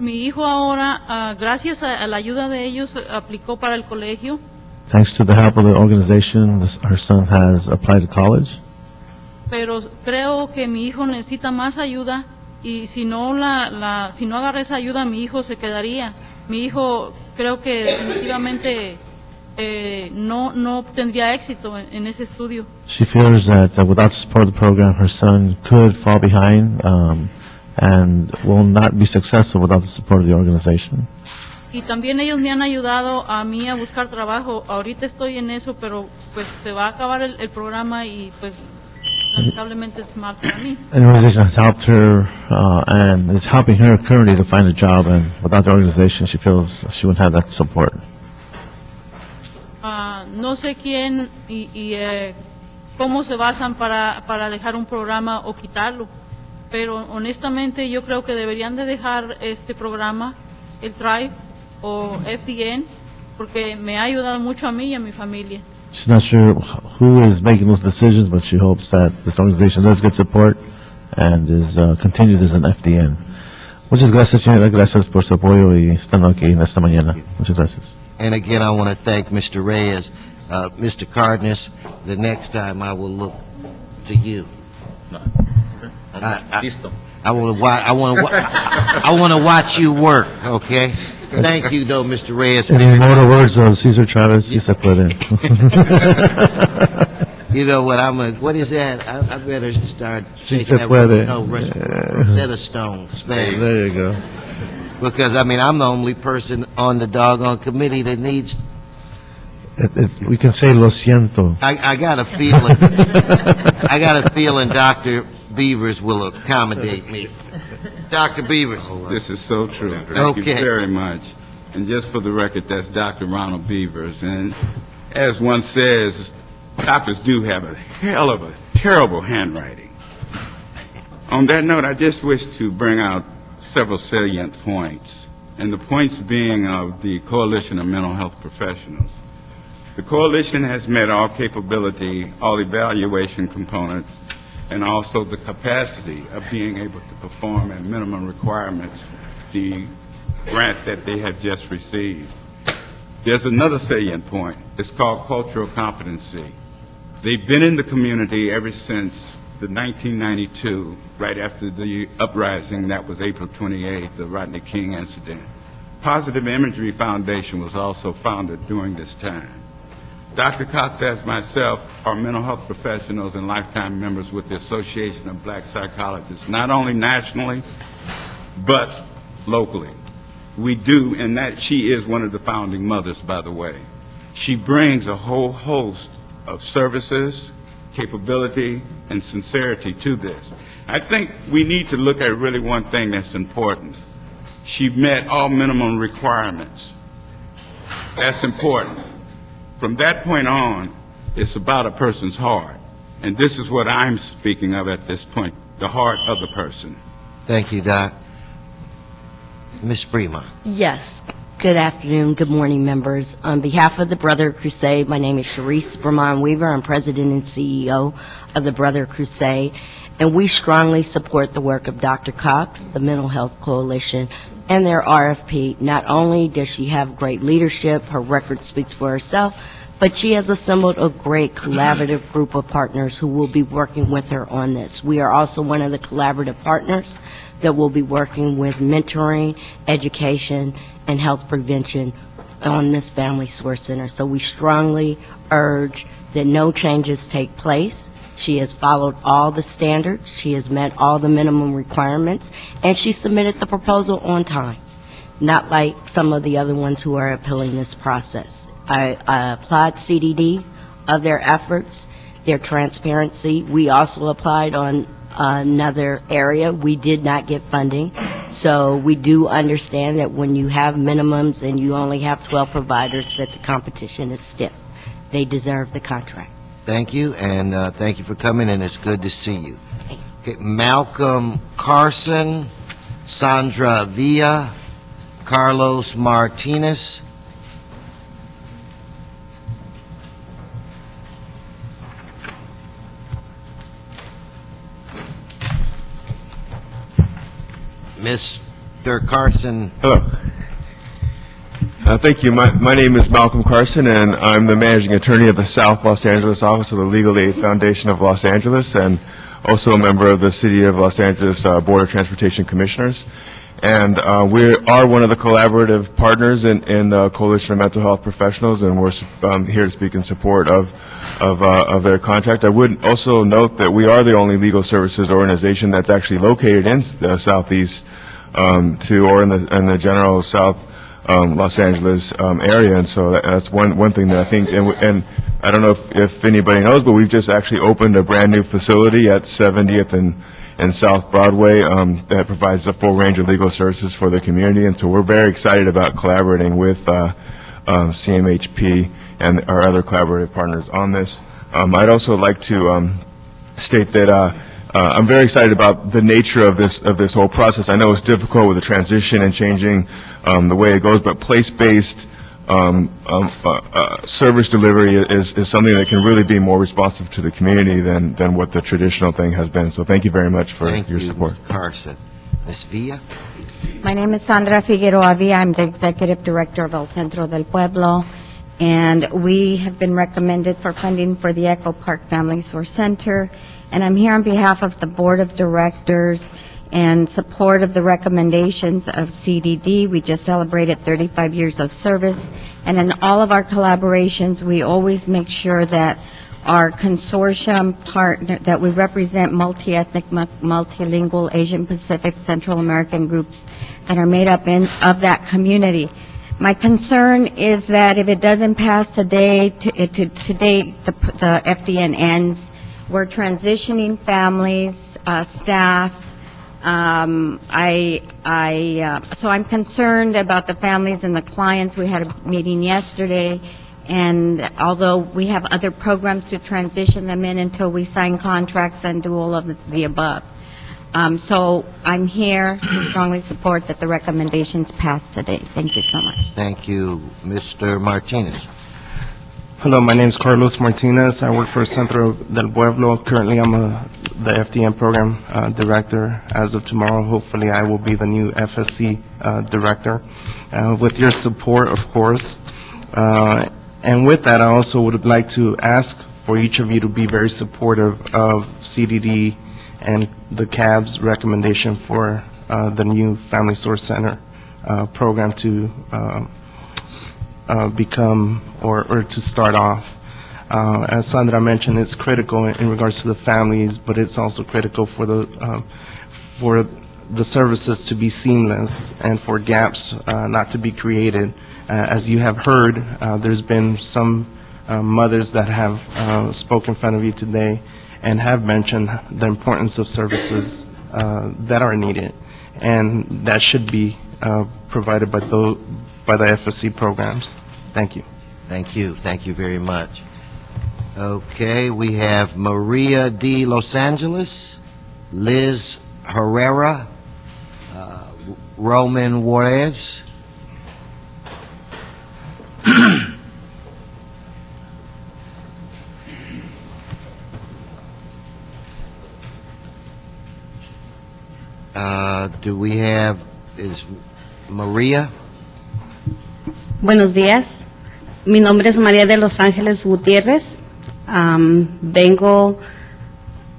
mi hijo ahora, gracias a la ayuda de ellos, aplicó para el colegio. thanks to the help of the organization, her son has applied to college. Pero creo que mi hijo necesita más ayuda, y si no si no agarra esa ayuda, mi hijo se quedaría. Mi hijo creo que definitivamente no tendría éxito en ese estudio. She fears that without the support of the program, her son could fall behind and will not be successful without the support of the organization. y también ellos me han ayudado a mí a buscar trabajo. Ahorita estoy en eso, pero pues se va a acabar el programa y pues lamentablemente es mal para mí. The organization has helped her and is helping her currently to find a job, and without the organization, she feels she wouldn't have that support. No sé quién cómo se basan para dejar un programa o quitarlo, pero honestamente yo creo que deberían de dejar este programa, el Thrive o FDN, porque me ha ayudado mucho a mí y a mi familia. She's not sure who is making those decisions, but she hopes that this organization does get support and is continues as an FDN. Muchas gracias, señora. Gracias por su apoyo y estando aquí en esta mañana. Muchas gracias. And again, I want to thank Mr. Reyes. Mr. Cardenas, the next time I will look to you. I want to watch you work, okay? Thank you, though, Mr. Reyes. In the immortal words of Cesar Chavez, sí se puede. You know what, what is that? I better start Sí shaking se that puede. Rosetta Stone. Spanish. There you go. Because, I mean, I'm the only person on the doggone committee that needs... We can say lo siento. I got a feeling Dr. Beavers will accommodate me. Dr. Beavers. This is so true. Thank you Okay. very much. And just for the record, that's Dr. Ronald Beavers. And as one says, doctors do have a hell of a terrible handwriting. On that note, I just wish to bring out several salient points, and the points being of the Coalition of Mental Health Professionals. The coalition has met all capability, all evaluation components, and also the capacity of being able to perform at minimum requirements the grant that they have just received. There's another salient point. It's called cultural competency. They've been in the community ever since the 1992, right after the uprising that was April 28th, the Rodney King incident. Positive Imagery Foundation was also founded during this time. Dr. Cox, as myself, are mental health professionals and lifetime members with the Association of Black Psychologists, not only nationally, but locally. We do, and that she is one of the founding mothers, by the way. She brings a whole host of services, capability, and sincerity to this. I think we need to look at really one thing that's important. She met all minimum requirements. That's important. From that point on, it's about a person's heart. And this is what I'm speaking of at this point, the heart of the person. Thank you, Doc. Ms. Fremont. Yes. Good afternoon, good morning, members. On behalf of the Brother Crusade, my name is Sharice Bramon Weaver. I'm President and CEO of the Brother Crusade, and we strongly support the work of Dr. Cox, the Mental Health Coalition, and their RFP. Not only does she have great leadership, her record speaks for herself, but she has assembled a great collaborative group of partners who will be working with her on this. We are also one of the collaborative partners that will be working with mentoring, education, and health prevention on this Family Source Center. So we strongly urge that no changes take place. She has followed all the standards, she has met all the minimum requirements, and she submitted the proposal on time, not like some of the other ones who are appealing this process. I applaud CDD of their efforts, their transparency. We also applied on another area. We did not get funding. So we do understand that when you have minimums and you only have 12 providers, that the competition is stiff. They deserve the contract. Thank you, and thank you for coming, and it's good to see you. Okay, Malcolm Carson, Sandra Villa, Carlos Martinez. Mr. Carson. Hello. Thank you. My name is Malcolm Carson, and I'm the managing attorney of the South Los Angeles office of the Legal Aid Foundation of Los Angeles, and also a member of the City of Los Angeles Board of Transportation Commissioners. And we are one of the collaborative partners in the Coalition of Mental Health Professionals, and we're here to speak in support of their contract. I would also note that we are the only legal services organization that's actually located in the Southeast or in the general South Los Angeles area, and so that's one thing that I think, and I don't know if anybody knows, but we've just actually opened a brand-new facility at 70th and South Broadway that provides a full range of legal services for the community, and so we're very excited about collaborating with CMHP and our other collaborative partners on this. I'd also like to state that I'm very excited about the nature of this whole process. I know it's difficult with the transition and changing the way it goes, but place-based service delivery is something that can really be more responsive to the community than what the traditional thing has been. So thank you very much for your support. Mr. Carson. Ms. Villa? My name is Sandra Figueroa Villa. I'm the Executive Director of El Centro del Pueblo, and we have been recommended for funding for the Echo Park Family Source Center, and I'm here on behalf of the Board of Directors in support of the recommendations of CDD. We just celebrated 35 years of service, and in all of our collaborations, we always make sure that our consortium partner, that we represent multi-ethnic, multilingual, Asian Pacific, Central American groups that are made up of that community. My concern is that if it doesn't pass today, today the FDN ends. We're transitioning families, staff. So I'm concerned about the families and the clients. We had a meeting yesterday, and although we have other programs to transition them in until we sign contracts and do all of the above. So I'm here to strongly support that the recommendations pass today. Thank you so much. Thank you. Mr. Martinez? Hello, my name is Carlos Martinez. I work for Centro del Pueblo. Currently, I'm the FDN program director. As of tomorrow, hopefully, I will be the new FSC director. With your support, of course. And with that, I also would like to ask for each of you to be very supportive of CDD and the CAB's recommendation for the new Family Source Center program to become or to start off. As Sandra mentioned, it's critical in regards to the families, but it's also critical for the services to be seamless and for gaps not to be created. As you have heard, there's been some mothers that have spoken in front of you today and have mentioned the importance of services that are needed, and that should be provided by the FSC programs. Thank you. Thank you. Thank you very much. Okay, we have Maria D. Los Angeles, Liz Herrera, Roman Juarez. Do we have, is Maria? Buenos días. Mi nombre es María de Los Ángeles Gutiérrez. Vengo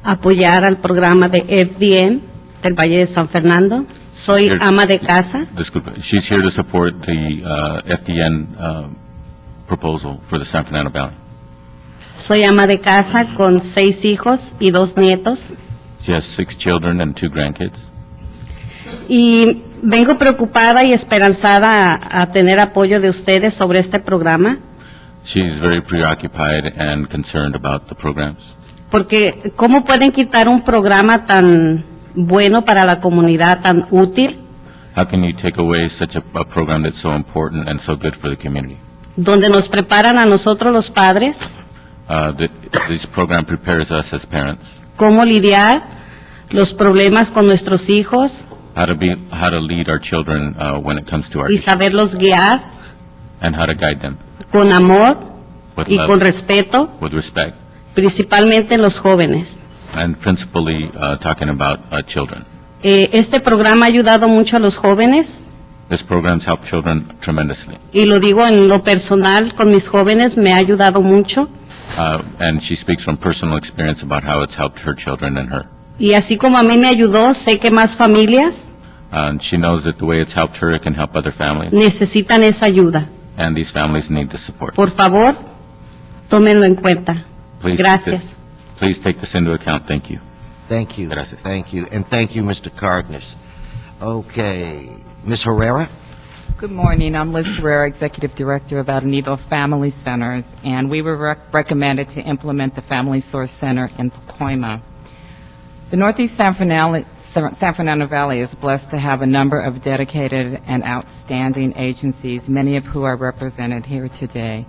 a apoyar al programa de FDN del Valle de San Fernando. Soy ama de casa. Disculpe, she's here to support the FDN proposal for the San Fernando Valley. Soy ama de casa con 6 hijos y 2 nietos. She has 6 children and 2 grandkids. Y vengo preocupada y esperanzada a tener apoyo de ustedes sobre este programa. She's very preoccupied and concerned about the programs. Porque ¿cómo pueden quitar un programa tan bueno para la comunidad, tan útil, How can you take away such a program that's so important and so good for the community? donde nos preparan a nosotros los padres This program prepares us as parents cómo lidiar los problemas con nuestros hijos how to lead our children when it comes to our y issues, saberlos guiar and how to guide them con amor with y love, con respeto, with respect, principalmente en los jóvenes? and principally talking about children. Este programa ha ayudado mucho a los jóvenes, This program's helped children tremendously, y lo digo en lo personal, con mis jóvenes me ha ayudado mucho, and she speaks from personal experience about how it's helped her children and her. y así como a mí me ayudó, sé que más familias And she knows that the way it's helped her, it can help other families, necesitan esa ayuda. and these families need the support. Por favor, tómenlo en cuenta. Please Gracias. Please take this into account. Thank you. Thank you. Gracias. Thank you. And thank you, Mr. Cardenas. Okay. Ms. Herrera? Good morning. I'm Liz Ferreira, Executive Director of El Nido Family Centers, and we were recommended to implement the Family Source Center in Pacoima. The Northeast San Fernando Valley is blessed to have a number of dedicated and outstanding agencies, many of who are represented here today.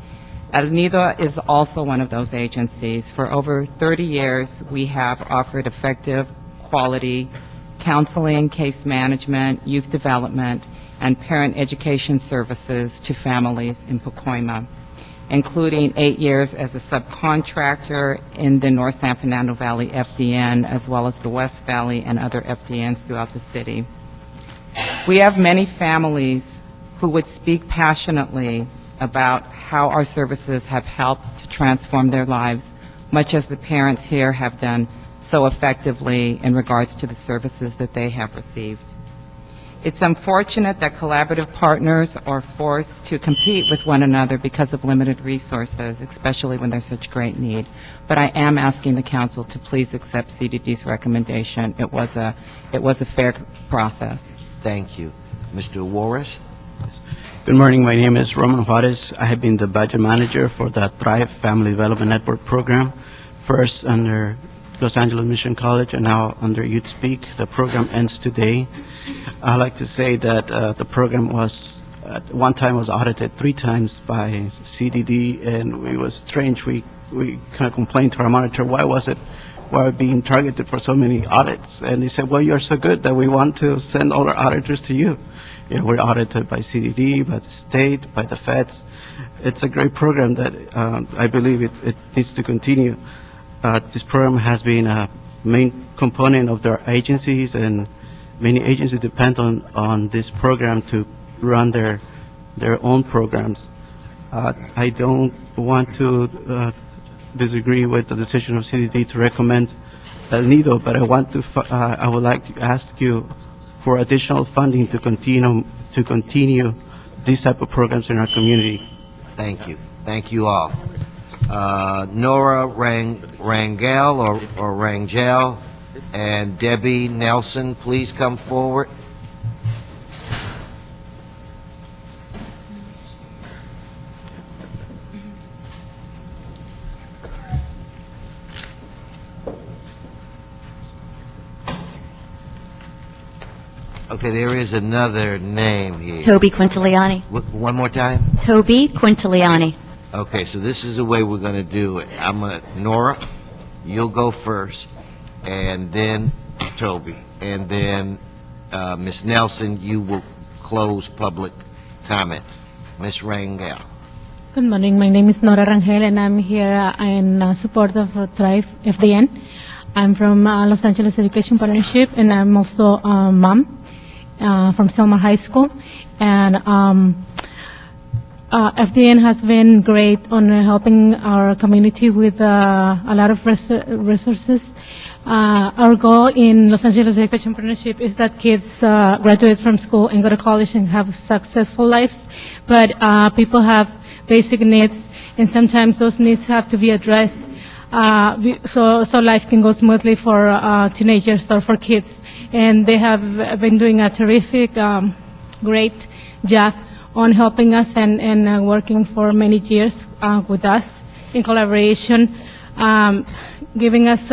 El Nido is also one of those agencies. For over 30 years, we have offered effective, quality counseling, case management, youth development, and parent education services to families in Pacoima, including 8 years as a subcontractor in the North San Fernando Valley FDN, as well as the West Valley and other FDNs throughout the city. We have many families who would speak passionately about how our services have helped to transform their lives, much as the parents here have done so effectively in regards to the services that they have received. It's unfortunate that collaborative partners are forced to compete with one another because of limited resources, especially when there's such great need. But I am asking the council to please accept CDD's recommendation. It was a fair process. Thank you. Mr. Warris? Good morning. My name is Roman Juarez. I have been the budget manager for the Thrive Family Development Network program, first under Los Angeles Mission College and now under Youth Speak. The program ends today. I like to say that the program was, at one time was audited 3 times by CDD, and it was strange. We kind of complained to our monitor, why are we being targeted for so many audits? And they said, well, you're so good that we want to send all our auditors to you. You know, we're audited by CDD, by the state, by the feds. It's a great program that I believe it needs to continue. This program has been a main component of their agencies, and many agencies depend on this program to run their own programs. I don't want to disagree with the decision of CDD to recommend El Nido, but I would like to ask you for additional funding to continue these type of programs in our community. Thank you. Thank you all. Nora Rangel or Rangel and Debbie Nelson, please come forward. Okay, there is another name here. Toby Quintiliani. One more time? Toby Quintiliani. Okay, so this is the way we're going to do it. Nora, you'll go first, and then Toby, and then Ms. Nelson, you will close public comment. Ms. Rangel. Good morning. My name is Nora Rangel, and I'm here in support of Thrive FDN. I'm from Los Angeles Education Partnership, and I'm also a mom from Selma High School. And FDN has been great on helping our community with a lot of resources. Our goal in Los Angeles Education Partnership is that kids graduate from school and go to college and have successful lives. But people have basic needs, and sometimes those needs have to be addressed so life can go smoothly for teenagers or for kids. And they have been doing a terrific, great job on helping us and working for many years with us in collaboration, giving us,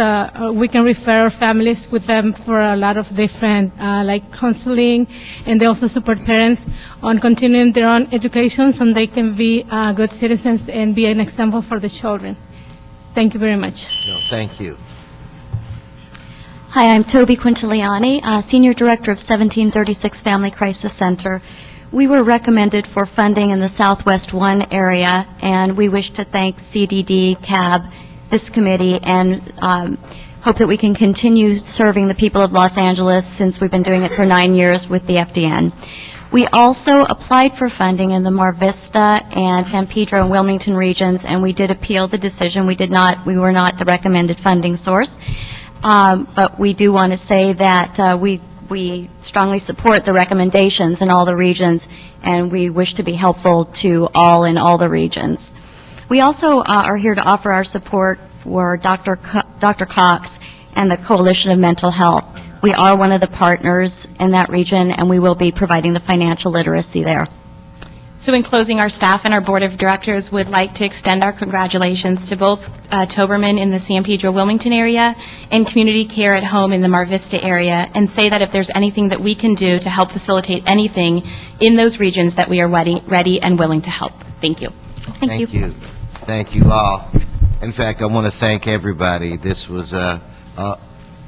we can refer our families with them for a lot of different, like counseling, and they also support parents on continuing their own education so they can be good citizens and be an example for the children. Thank you very much. No, thank you. Hi, I'm Toby Quintiliani, Senior Director of 1736 Family Crisis Center. We were recommended for funding in the Southwest 1 area, and we wish to thank CDD, CAB, this committee, and hope that we can continue serving the people of Los Angeles since we've been doing it for 9 years with the FDN. We also applied for funding in the Mar Vista and San Pedro and Wilmington regions, and we did appeal the decision. We were not the recommended funding source. But we do want to say that we strongly support the recommendations in all the regions, and we wish to be helpful to all in all the regions. We also are here to offer our support for Dr. Cox and the Coalition of Mental Health. We are one of the partners in that region, and we will be providing the financial literacy there. So in closing, our staff and our board of directors would like to extend our congratulations to both Toberman in the San Pedro Wilmington area and Community Care at Home in the Mar Vista area, and say that if there's anything that we can do to help facilitate anything in those regions, that we are ready and willing to help. Thank you. Thank you. Thank you all. In fact, I want to thank everybody. This was a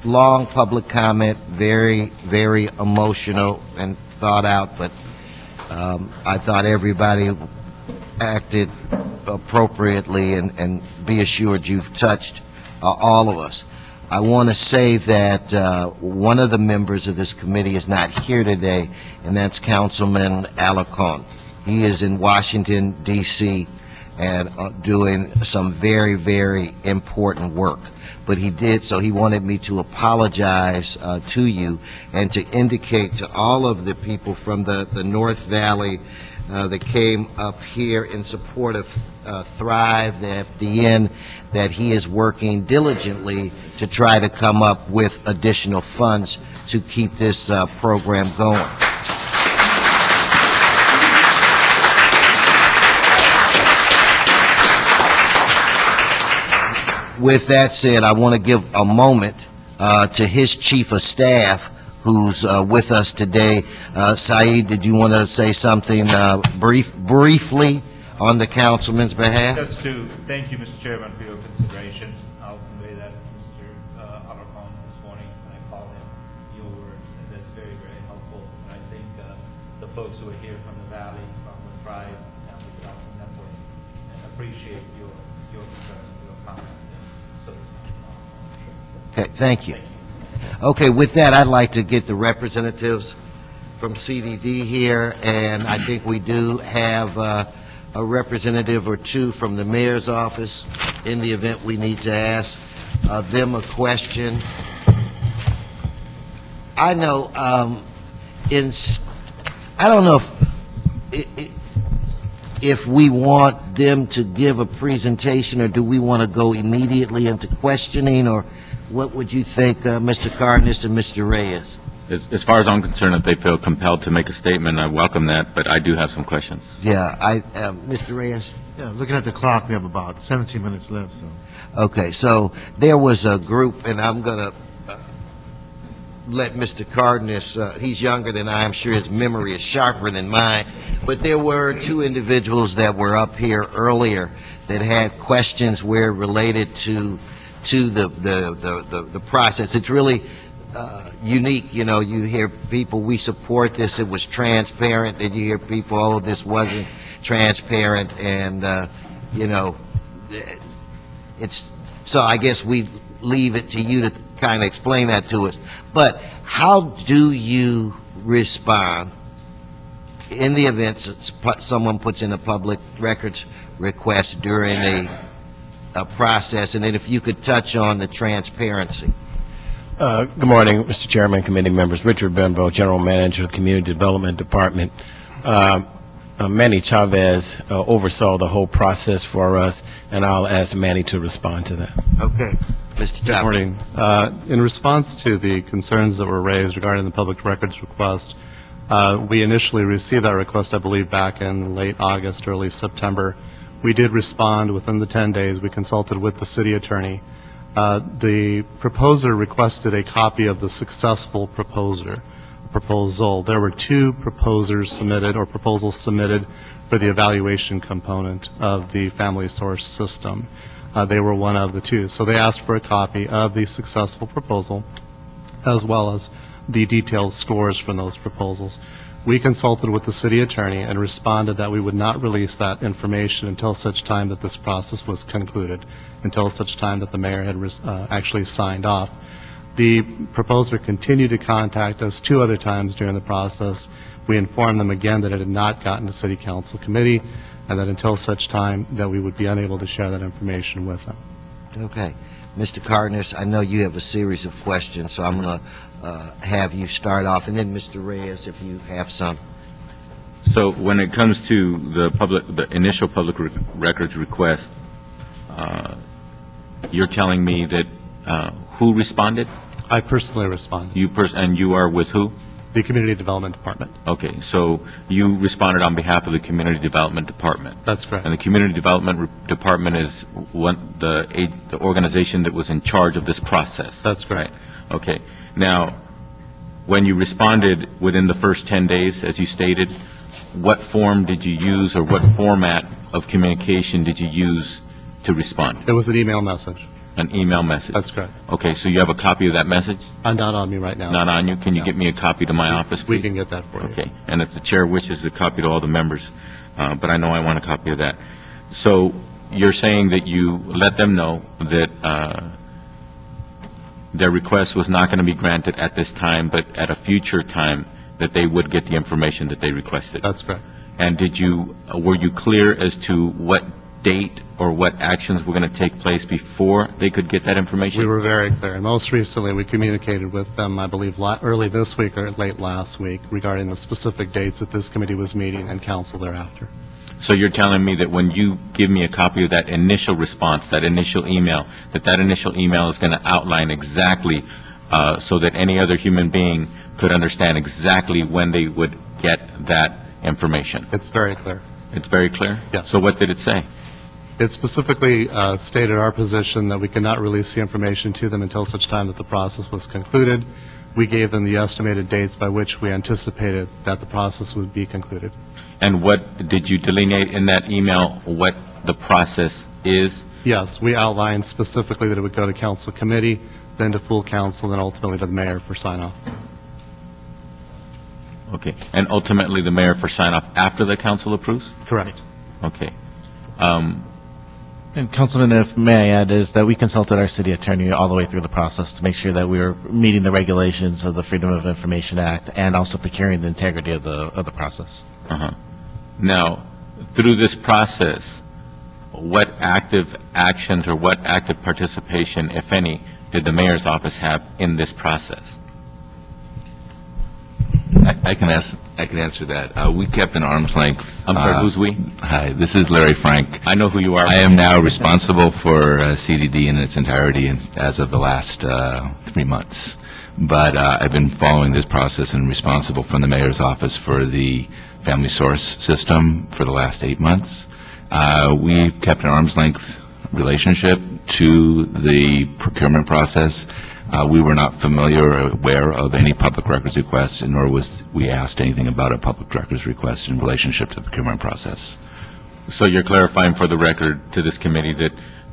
long public comment, very, very emotional and thought out, but I thought everybody acted appropriately, and be assured you've touched all of us. I want to say that one of the members of this committee is not here today, and that's Councilman Alarcon. He is in Washington, D.C., and doing some very, very important work. But he did, so he wanted me to apologize to you and to indicate to all of the people from the North Valley that came up here in support of Thrive, the FDN, that he is working diligently to try to come up with additional funds to keep this program going. With that said, I want to give a moment to his chief of staff, who's with us today. Saeed, did you want to say something briefly on the councilman's behalf? Just to thank you, Mr. Chairman, for your consideration. I'll convey that to Mr. Alarcon this morning when I called him your words, and that's very, very helpful. And I think the folks who are here from the Valley, from the Thrive Family Development Network, and appreciate your concerns, your comments. Okay, thank you. Okay, with that, I'd like to get the representatives from CDD here, and I think we do have a representative or two from the mayor's office in the event we need to ask them a question. I know, I don't know if we want them to give a presentation, or do we want to go immediately into questioning, or what would you think, Mr. Cardenas and Mr. Reyes? As far as I'm concerned, if they feel compelled to make a statement, I welcome that, but I do have some questions. Yeah, Mr. Reyes? Yeah, looking at the clock, we have about 17 minutes left, so. Okay, so there was a group, and I'm going to let Mr. Cardenas, he's younger than I am, sure his memory is sharper than mine, but there were two individuals that were up here earlier that had questions where related to the process. It's really unique, you know. You hear people, we support this, it was transparent, and you hear people, oh, this wasn't transparent, and you know, it's, so I guess we leave it to you to kind of explain that to us. But how do you respond in the event someone puts in a public records request during a process, and then if you could touch on the transparency? Good morning, Mr. Chairman, committee members. Richard Benbow, General Manager of the Community Development Department. Manny Chavez oversaw the whole process for us, and I'll ask Manny to respond to that. Okay. Mr. Good morning. In response to the concerns that were raised regarding the public records request, we initially received that request, I believe, back in late August, early September. We did respond within the 10 days. We consulted with the city attorney. The proposer requested a copy of the successful proposal. There were two proposals submitted for the evaluation component of the Family Source system. They were one of the two. So they asked for a copy of the successful proposal as well as the detailed scores from those proposals. We consulted with the city attorney and responded that we would not release that information until such time that this process was concluded, until such time that the mayor had actually signed off. The proposer continued to contact us 2 other times during the process. We informed them again that it had not gotten to city council committee, and that until such time that we would be unable to share that information with them. Okay. Mr. Cardenas, I know you have a series of questions, so I'm going to have you start off, and then Mr. Reyes, if you have some. So when it comes to the initial public records request, you're telling me that who responded? I personally responded. And you are with who? The Community Development Department. Okay, so you responded on behalf of the Community Development Department. That's correct. And the Community Development Department is the organization that was in charge of this process. That's correct. Right. Okay. Now, when you responded within the first 10 days, as you stated, what form did you use, or what format of communication did you use to respond? It was an email message. An email message? That's correct. Okay, so you have a copy of that message? Not on me right now. Not on you? Can you get me a copy to my office, please? We can get that for you. Okay, and if the chair wishes a copy to all the members, but I know I want a copy of that. So you're saying that you let them know that their request was not going to be granted at this time, but at a future time, that they would get the information that they requested? That's correct. And were you clear as to what date or what actions were going to take place before they could get that information? We were very clear. And most recently, we communicated with them, I believe, early this week or late last week regarding the specific dates that this committee was meeting and council thereafter. So you're telling me that when you give me a copy of that initial response, that initial email is going to outline exactly so that any other human being could understand exactly when they would get that information? It's very clear. It's very clear? Yes. So what did it say? It specifically stated our position that we could not release the information to them until such time that the process was concluded. We gave them the estimated dates by which we anticipated that the process would be concluded. And what did you delineate in that email what the process is? Yes, we outlined specifically that it would go to council committee, then to full council, then ultimately to the mayor for sign-off. Okay, and ultimately the mayor for sign-off after the council approves? Correct. Okay. And Councilman, if may I add, is that we consulted our city attorney all the way through the process to make sure that we were meeting the regulations of the Freedom of Information Act and also procuring the integrity of the process. Uh-huh. Now, through this process, what active actions or what active participation, if any, did the mayor's office have in this process? I can answer that. We kept an arm's length. I'm sorry, who's we? Hi, this is Larry Frank. I know who you are. I am now responsible for CDD in its entirety as of the last 3 months. But I've been following this process and responsible from the mayor's office for the family source system for the last 8 months. We kept an arm's length relationship to the procurement process. We were not familiar or aware of any public records requests, nor was we asked anything about a public records request in relationship to the procurement process. So you're clarifying for the record to this committee that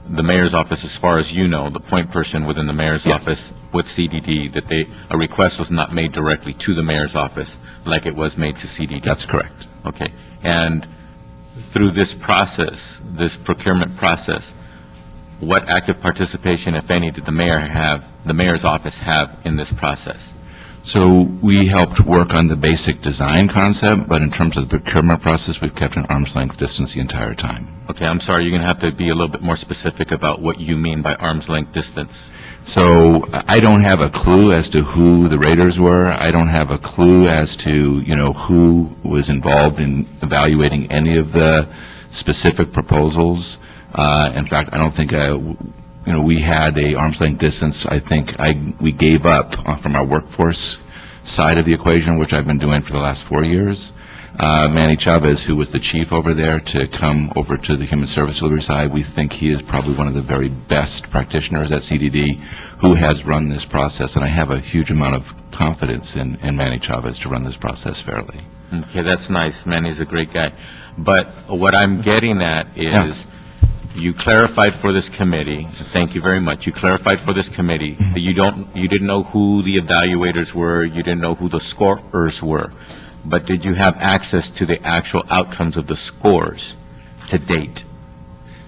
the mayor's office, as far as you know, the point person within the mayor's office with CDD, that a request was not made directly to the mayor's office like it was made to CDD? That's correct. Okay. And through this process, this procurement process, what active participation, if any, did the mayor's office have in this process? So we helped work on the basic design concept, but in terms of the procurement process, we've kept an arm's length distance the entire time. Okay, I'm sorry, you're going to have to be a little bit more specific about what you mean by arm's length distance. So I don't have a clue as to who the raters were. I don't have a clue as to, who was involved in evaluating any of the specific proposals. In fact, I don't think, we had a arm's length distance. I think we gave up from our workforce side of the equation, which I've been doing for the last 4 years. Manny Chavez, who was the chief over there, to come over to the human service delivery side. We think he is probably one of the very best practitioners at CDD who has run this process, and I have a huge amount of confidence in Manny Chavez to run this process fairly. Okay, that's nice. Manny's a great guy. But what I'm getting at is you clarified for this committee, thank you very much, you clarified for this committee that you didn't know who the evaluators were, you didn't know who the scorers were. But did you have access to the actual outcomes of the scores to date?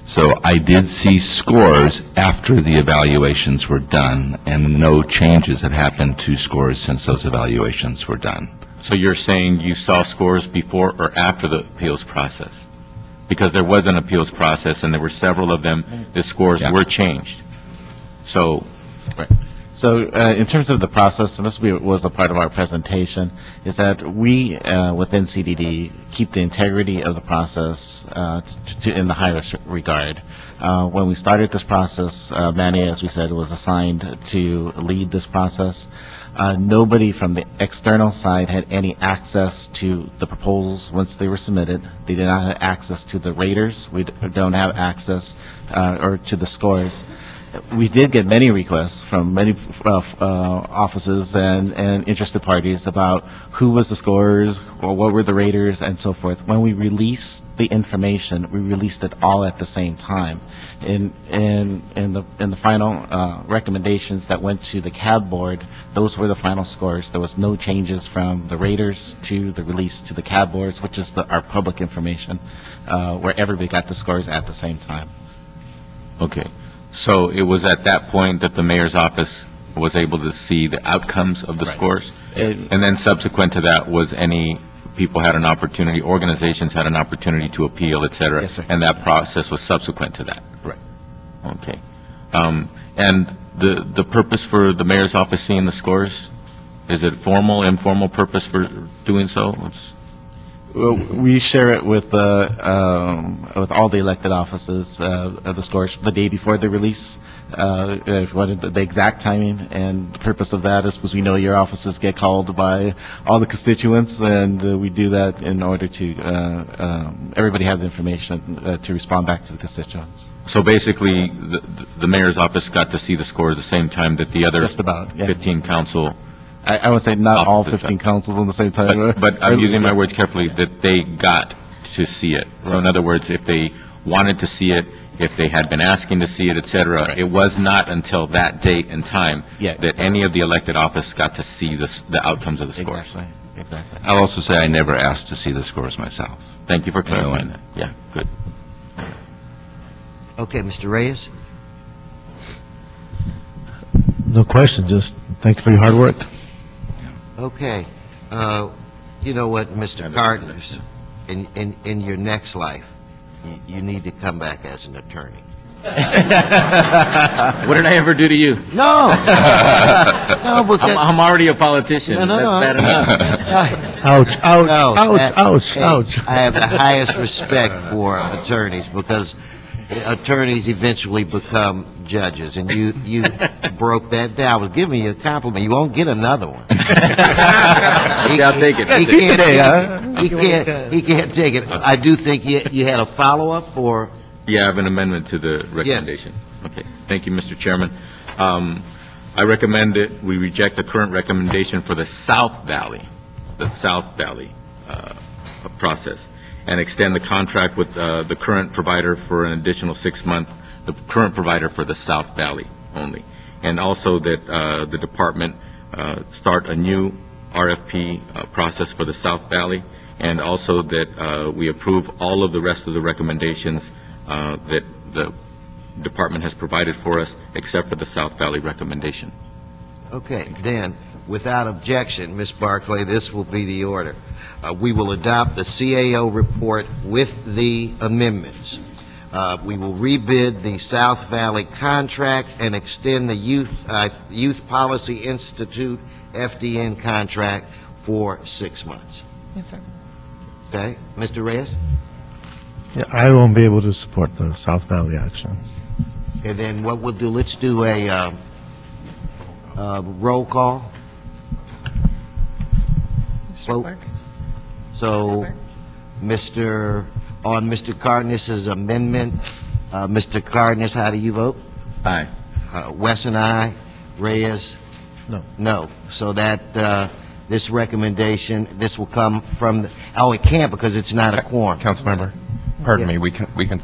So I did see scores after the evaluations were done, and no changes have happened to scores since those evaluations were done. So you're saying you saw scores before or after the appeals process? Because there was an appeals process, and there were several of them, the scores were changed. So, right. So in terms of the process, and this was a part of our presentation, is that we, within CDD, keep the integrity of the process in the highest regard. When we started this process, Manny, as we said, was assigned to lead this process. Nobody from the external side had any access to the proposals once they were submitted. They did not have access to the raters. We don't have access or to the scores. We did get many requests from many offices and interested parties about who was the scorers, or what were the raters, and so forth. When we released the information, we released it all at the same time. In the final recommendations that went to the CAB board, those were the final scores. There was no changes from the raters to the release to the CAB boards, which is our public information, where everybody got the scores at the same time. Okay. So it was at that point that the mayor's office was able to see the outcomes of the scores? And then subsequent to that, was any people had an opportunity, organizations had an opportunity to appeal, et cetera? Yes, sir. And that process was subsequent to that? Right. Okay. And the purpose for the mayor's office seeing the scores, is it formal, informal purpose for doing so? Well, we share it with all the elected offices, the scores the day before the release, what the exact timing, and the purpose of that is because we know your offices get called by all the constituents, and we do that in order to everybody have the information to respond back to the constituents. So basically, the mayor's office got to see the scores at the same time that the other Just about, yeah. 15 council. I would say not all 15 councils on the same time. But I'm using my words carefully, that they got to see it. So in other words, if they wanted to see it, if they had been asking to see it, et cetera, it was not until that date and time that any of the elected office got to see the outcomes of the scores. Exactly. I'll also say I never asked to see the scores myself. Thank you for clarifying that. Yeah, good. Okay, Mr. Reyes? No question, just thank you for your hard work. Okay. You know what, Mr. Cardenas, in your next life, you need to come back as an attorney. What did I ever do to you? No! No, because... I'm already a politician. No. That's bad enough. Ouch, ouch. I have the highest respect for attorneys, because attorneys eventually become judges, and you broke that down. I was giving you a compliment. You won't get another one. I'll take it. He can't take it. I do think you had a follow-up, or... Yeah, I have an amendment to the recommendation. Yes. Okay, thank you, Mr. Chairman. I recommend that we reject the current recommendation for the South Valley process, and extend the contract with the current provider for an additional 6 months, the current provider for the South Valley only. And also that the department start a new RFP process for the South Valley, and also that we approve all of the rest of the recommendations that the department has provided for us, except for the South Valley recommendation. Okay, then, without objection, Ms. Barclay, this will be the order. We will adopt the CAO report with the amendments. We will rebid the South Valley contract and extend the Youth Policy Institute FDN contract for 6 months. Yes, sir. Okay, Mr. Reyes? Yeah, I won't be able to support the South Valley action. And then what we'll do, let's do a roll call. Vote. So, on Mr. Cardenas' amendment, Mr. Cardenas, how do you vote? Aye. Wes and I, Reyes? No. No. So that, this recommendation, this will come from, it can't because it's not a quorum. Councilmember, pardon me, we can,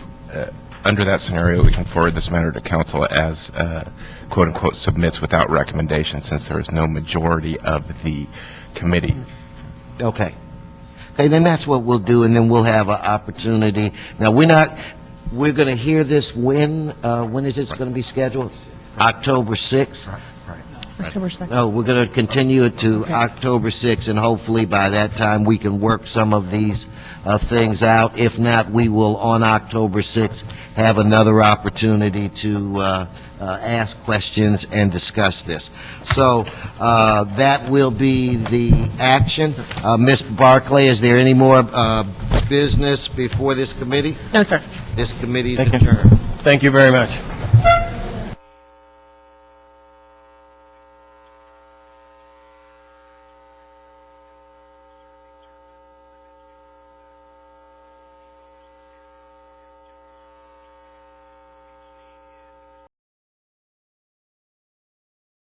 under that scenario, we can forward this matter to council as, quote unquote, submits without recommendation, since there is no majority of the committee. Okay. Okay, then that's what we'll do, and then we'll have an opportunity. Now, we're going to hear this when is it going to be scheduled? October 6th? Right. October 2nd. No, we're going to continue it to October 6th, and hopefully by that time, we can work some of these things out. If not, we will, on October 6th, have another opportunity to ask questions and discuss this. So that will be the action. Mr. Barclay, is there any more business before this committee? No, sir. This committee is adjourned. Thank you very much.